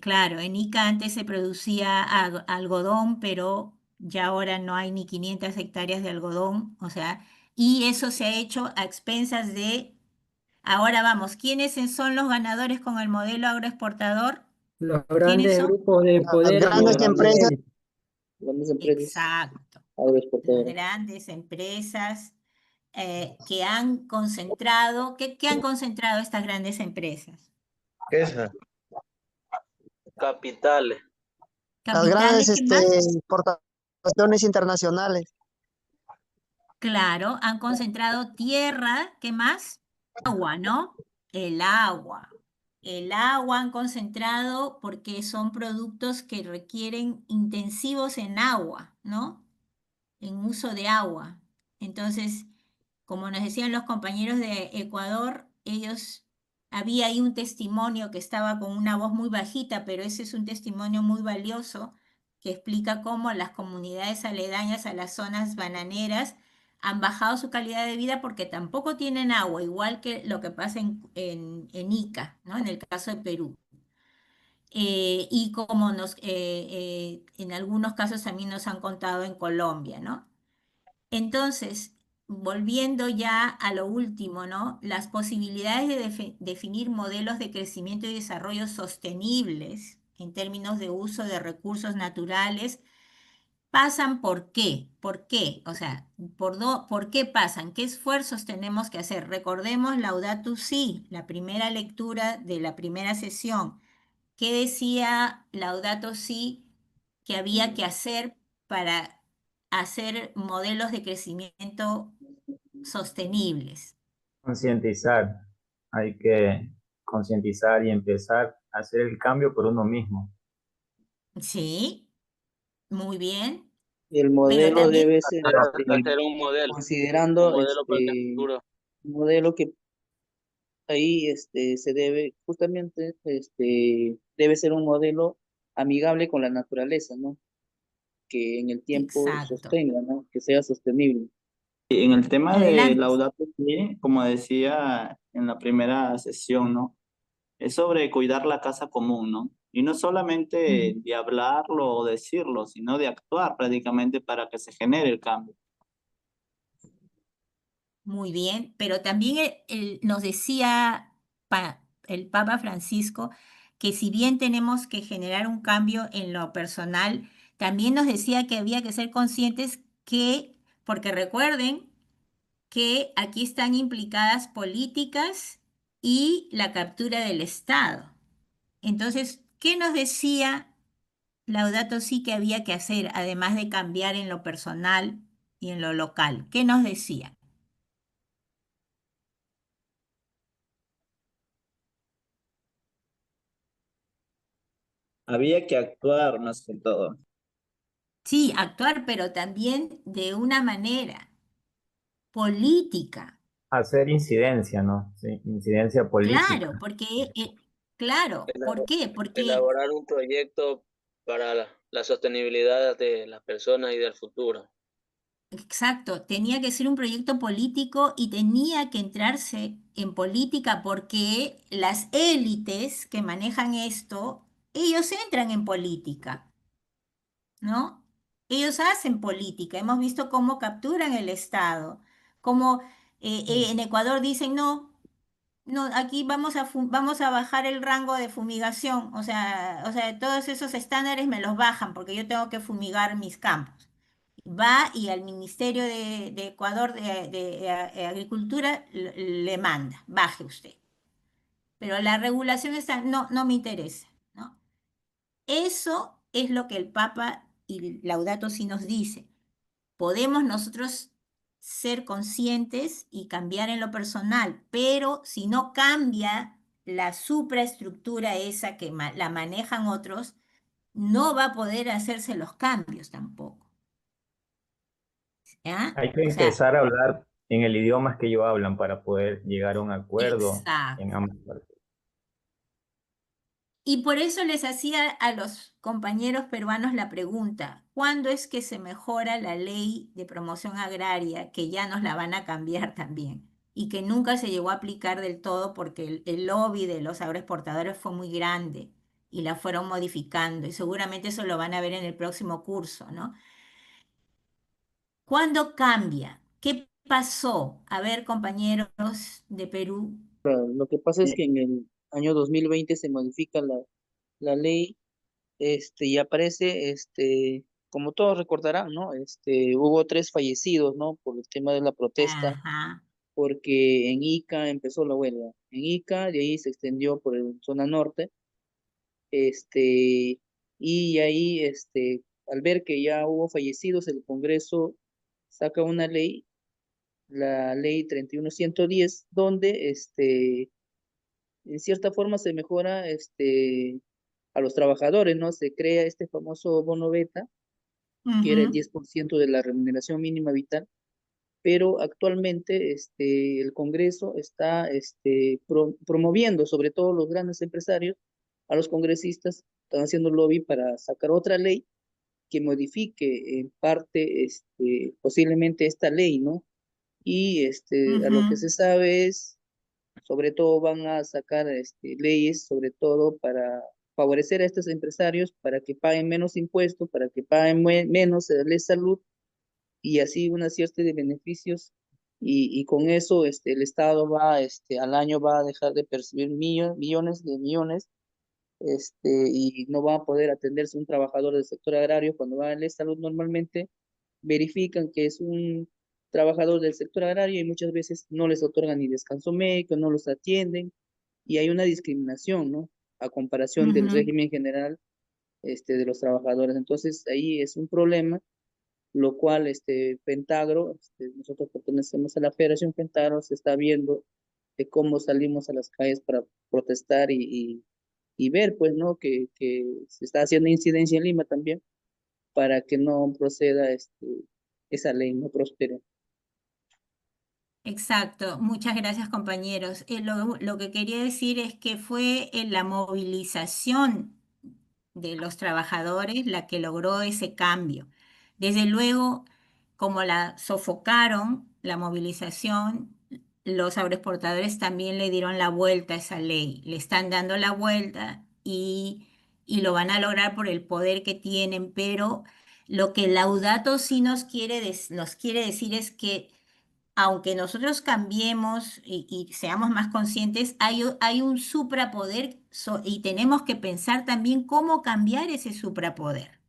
claro, en Ica antes se producía algodón, pero ya ahora no hay ni 500 hectáreas de algodón, o sea, y eso se ha hecho a expensas ahora vamos, ¿quiénes son los ganadores con el modelo agroexportador?
Los
¿Quiénes
grandes
son?
grupos de poder
grandes empresas.
Grandes empresas
Exacto, las
agroexportadoras.
grandes empresas que han concentrado, ¿qué han concentrado estas grandes empresas?
Capitales.
Las grandes
¿Capitales qué más?
exportaciones internacionales.
Claro, han concentrado tierra, ¿qué más? Agua, ¿no? El agua. El agua han concentrado porque son productos que requieren intensivos en agua, ¿no? En uso de agua. Entonces, como nos decían los compañeros de Ecuador, había ahí un testimonio que estaba con una voz muy bajita, pero ese es un testimonio muy valioso que explica cómo las comunidades aledañas a las zonas bananeras han bajado su calidad de vida porque tampoco tienen agua, igual que lo que pasa en Ica, ¿no? En el caso de Perú. Y como en algunos casos también nos han contado en Colombia, ¿no? Entonces, volviendo ya a lo último, ¿no? Las posibilidades de definir modelos de crecimiento y desarrollo sostenibles en términos de uso de recursos naturales pasan ¿por qué? ¿Por qué? O sea, ¿por qué pasan? ¿Qué esfuerzos tenemos que hacer? Recordemos Laudato Si, la primera lectura de la primera sesión. ¿Qué decía Laudato Si que había que hacer para hacer modelos de crecimiento sostenibles?
Concientizar. Hay que concientizar y empezar a hacer el cambio por uno mismo.
Sí, muy bien.
El
Pero
modelo
también,
debe ser
Hacer un modelo
considerando
para el futuro.
un modelo que ahí se debe justamente debe ser un modelo amigable con la naturaleza, ¿no? Que en el tiempo
exacto.
sostenga, ¿no? Que sea sostenible.
En el tema de
Adelante.
Laudato Si, como decía en la primera sesión, ¿no? Es sobre cuidar la casa común, ¿no? Y no solamente de hablarlo o decirlo, sino de actuar prácticamente para que se genere el cambio.
Muy bien, pero también nos decía el Papa Francisco, que si bien tenemos que generar un cambio en lo personal, también nos decía que había que ser conscientes que, porque recuerden que aquí están implicadas políticas y la captura del Estado. Entonces, ¿qué nos decía Laudato Si que había que hacer, además de cambiar en lo personal y en lo local? ¿Qué nos decía?
Había que actuar más que todo.
Sí, actuar, pero también de una manera política.
Hacer incidencia, ¿no? Sí, incidencia
Claro,
política.
porque, claro, ¿por qué? Porque,
Elaborar un proyecto para la sostenibilidad de las personas y del futuro.
exacto, tenía que ser un proyecto político y tenía que entrarse en política porque las élites que manejan esto, ellos entran en política, ¿no? Ellos hacen política. Hemos visto cómo capturan el Estado, cómo en Ecuador dicen, no, no, aquí vamos a bajar el rango de fumigación, o sea, todos esos estándares me los bajan porque yo tengo que fumigar mis campos. Va y al Ministerio de Ecuador de Agricultura le manda, baje usted. Pero la regulación está, no, no me interesa, ¿no? Eso es lo que el Papa y Laudato Si nos dice. Podemos nosotros ser conscientes y cambiar en lo personal, pero si no cambia la supraestructura esa que la manejan otros, no va a poder hacerse los cambios tampoco. ¿Ya?
Hay que
O sea,
empezar a hablar en el idioma que ellos hablan para poder llegar a un acuerdo en
exacto.
ambas partes.
Y por eso les hacía a los compañeros peruanos la pregunta, ¿cuándo es que se mejora la ley de promoción agraria, que ya nos la van a cambiar también? Y que nunca se llegó a aplicar del todo porque el lobby de los agroexportadores fue muy grande y la fueron modificando. Y seguramente eso lo van a ver en el próximo curso, ¿no? ¿Cuándo cambia? ¿Qué pasó? A ver, compañeros de Perú.
Lo que pasa es que en el año 2020 se modifica la ley, y aparece, como todos recordarán, ¿no? Hubo 3 fallecidos, ¿no? Por el tema de la protesta,
Ajá.
porque en Ica empezó la huelga. En Ica, de ahí se extendió por el zona norte, y ahí, al ver que ya hubo fallecidos, el Congreso saca una ley, la ley 31110, donde, en cierta forma se mejora, a los trabajadores, ¿no? Se crea este famoso bono beta, que era el
Ujú.
10% de la remuneración mínima vital, pero actualmente, el Congreso está, promoviendo, sobre todo los grandes empresarios, a los congresistas, están haciendo lobby para sacar otra ley que modifique en parte, posiblemente esta ley, ¿no? Y, a lo que
Ujú.
se sabe es, sobre todo van a sacar, leyes, sobre todo para favorecer a estos empresarios, para que paguen menos impuestos, para que paguen menos de salud, y así una serie de beneficios, y con eso, el Estado va, al año va a dejar de percibir millones de millones, y no va a poder atenderse un trabajador del sector agrario. Cuando va a la salud, normalmente verifican que es un trabajador del sector agrario y muchas veces no les otorgan ni descanso médico, no los atienden, y hay una discriminación, ¿no? A comparación del
Ujú.
régimen general, de los trabajadores. Entonces ahí es un problema, lo cual, Pentagro, nosotros pertenecemos a la Federación Pentagro, se está viendo de cómo salimos a las calles para protestar y ver, pues, ¿no? Que se está haciendo incidencia en Lima también, para que no proceda, esa ley, no prospere.
Exacto, muchas gracias compañeros. Lo que quería decir es que fue la movilización de los trabajadores la que logró ese cambio. Desde luego, como la sofocaron la movilización, los agroexportadores también le dieron la vuelta a esa ley, le están dando la vuelta y lo van a lograr por el poder que tienen, pero lo que Laudato sí nos quiere decir es que aunque nosotros cambiemos y seamos más conscientes, hay un suprapoder y tenemos que pensar también cómo cambiar ese suprapoder.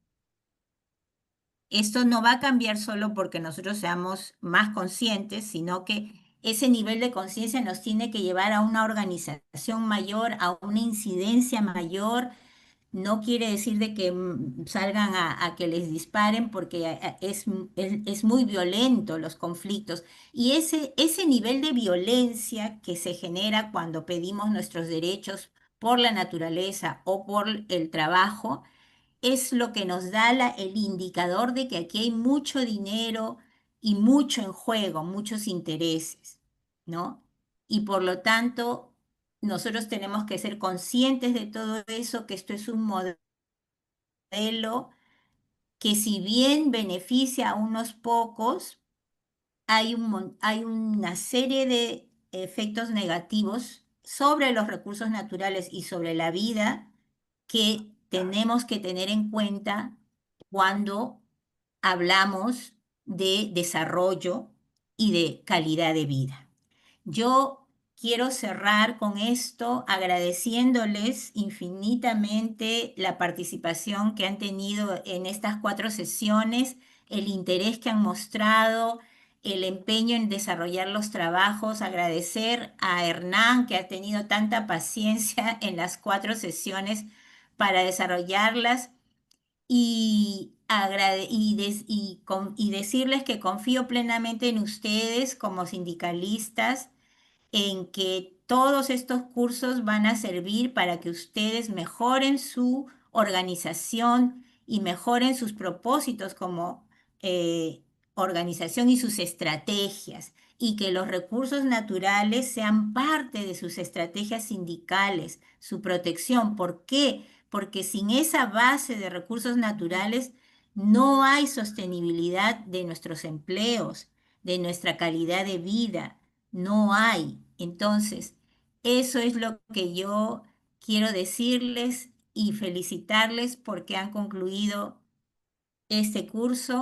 Esto no va a cambiar solo porque nosotros seamos más conscientes, sino que ese nivel de conciencia nos tiene que llevar a una organización mayor, a una incidencia mayor. No quiere decir de que salgan a que les disparen porque es muy violento los conflictos. Y ese nivel de violencia que se genera cuando pedimos nuestros derechos por la naturaleza o por el trabajo, es lo que nos da el indicador de que aquí hay mucho dinero y mucho en juego, muchos intereses, ¿no? Y por lo tanto, nosotros tenemos que ser conscientes de todo eso, que esto es un modelo que si bien beneficia a unos pocos, hay una serie de efectos negativos sobre los recursos naturales y sobre la vida que tenemos que tener en cuenta cuando hablamos de desarrollo y de calidad de vida. Yo quiero cerrar con esto agradeciéndoles infinitamente la participación que han tenido en estas 4 sesiones, el interés que han mostrado, el empeño en desarrollar los trabajos, agradecer a Hernán que ha tenido tanta paciencia en las 4 sesiones para desarrollarlas y decirles que confío plenamente en ustedes como sindicalistas, en que todos estos cursos van a servir para que ustedes mejoren su organización y mejoren sus propósitos como organización y sus estrategias, y que los recursos naturales sean parte de sus estrategias sindicales, su protección. ¿Por qué? Porque sin esa base de recursos naturales no hay sostenibilidad de nuestros empleos, de nuestra calidad de vida. No hay. Entonces, eso es lo que yo quiero decirles y felicitarles porque han concluido este curso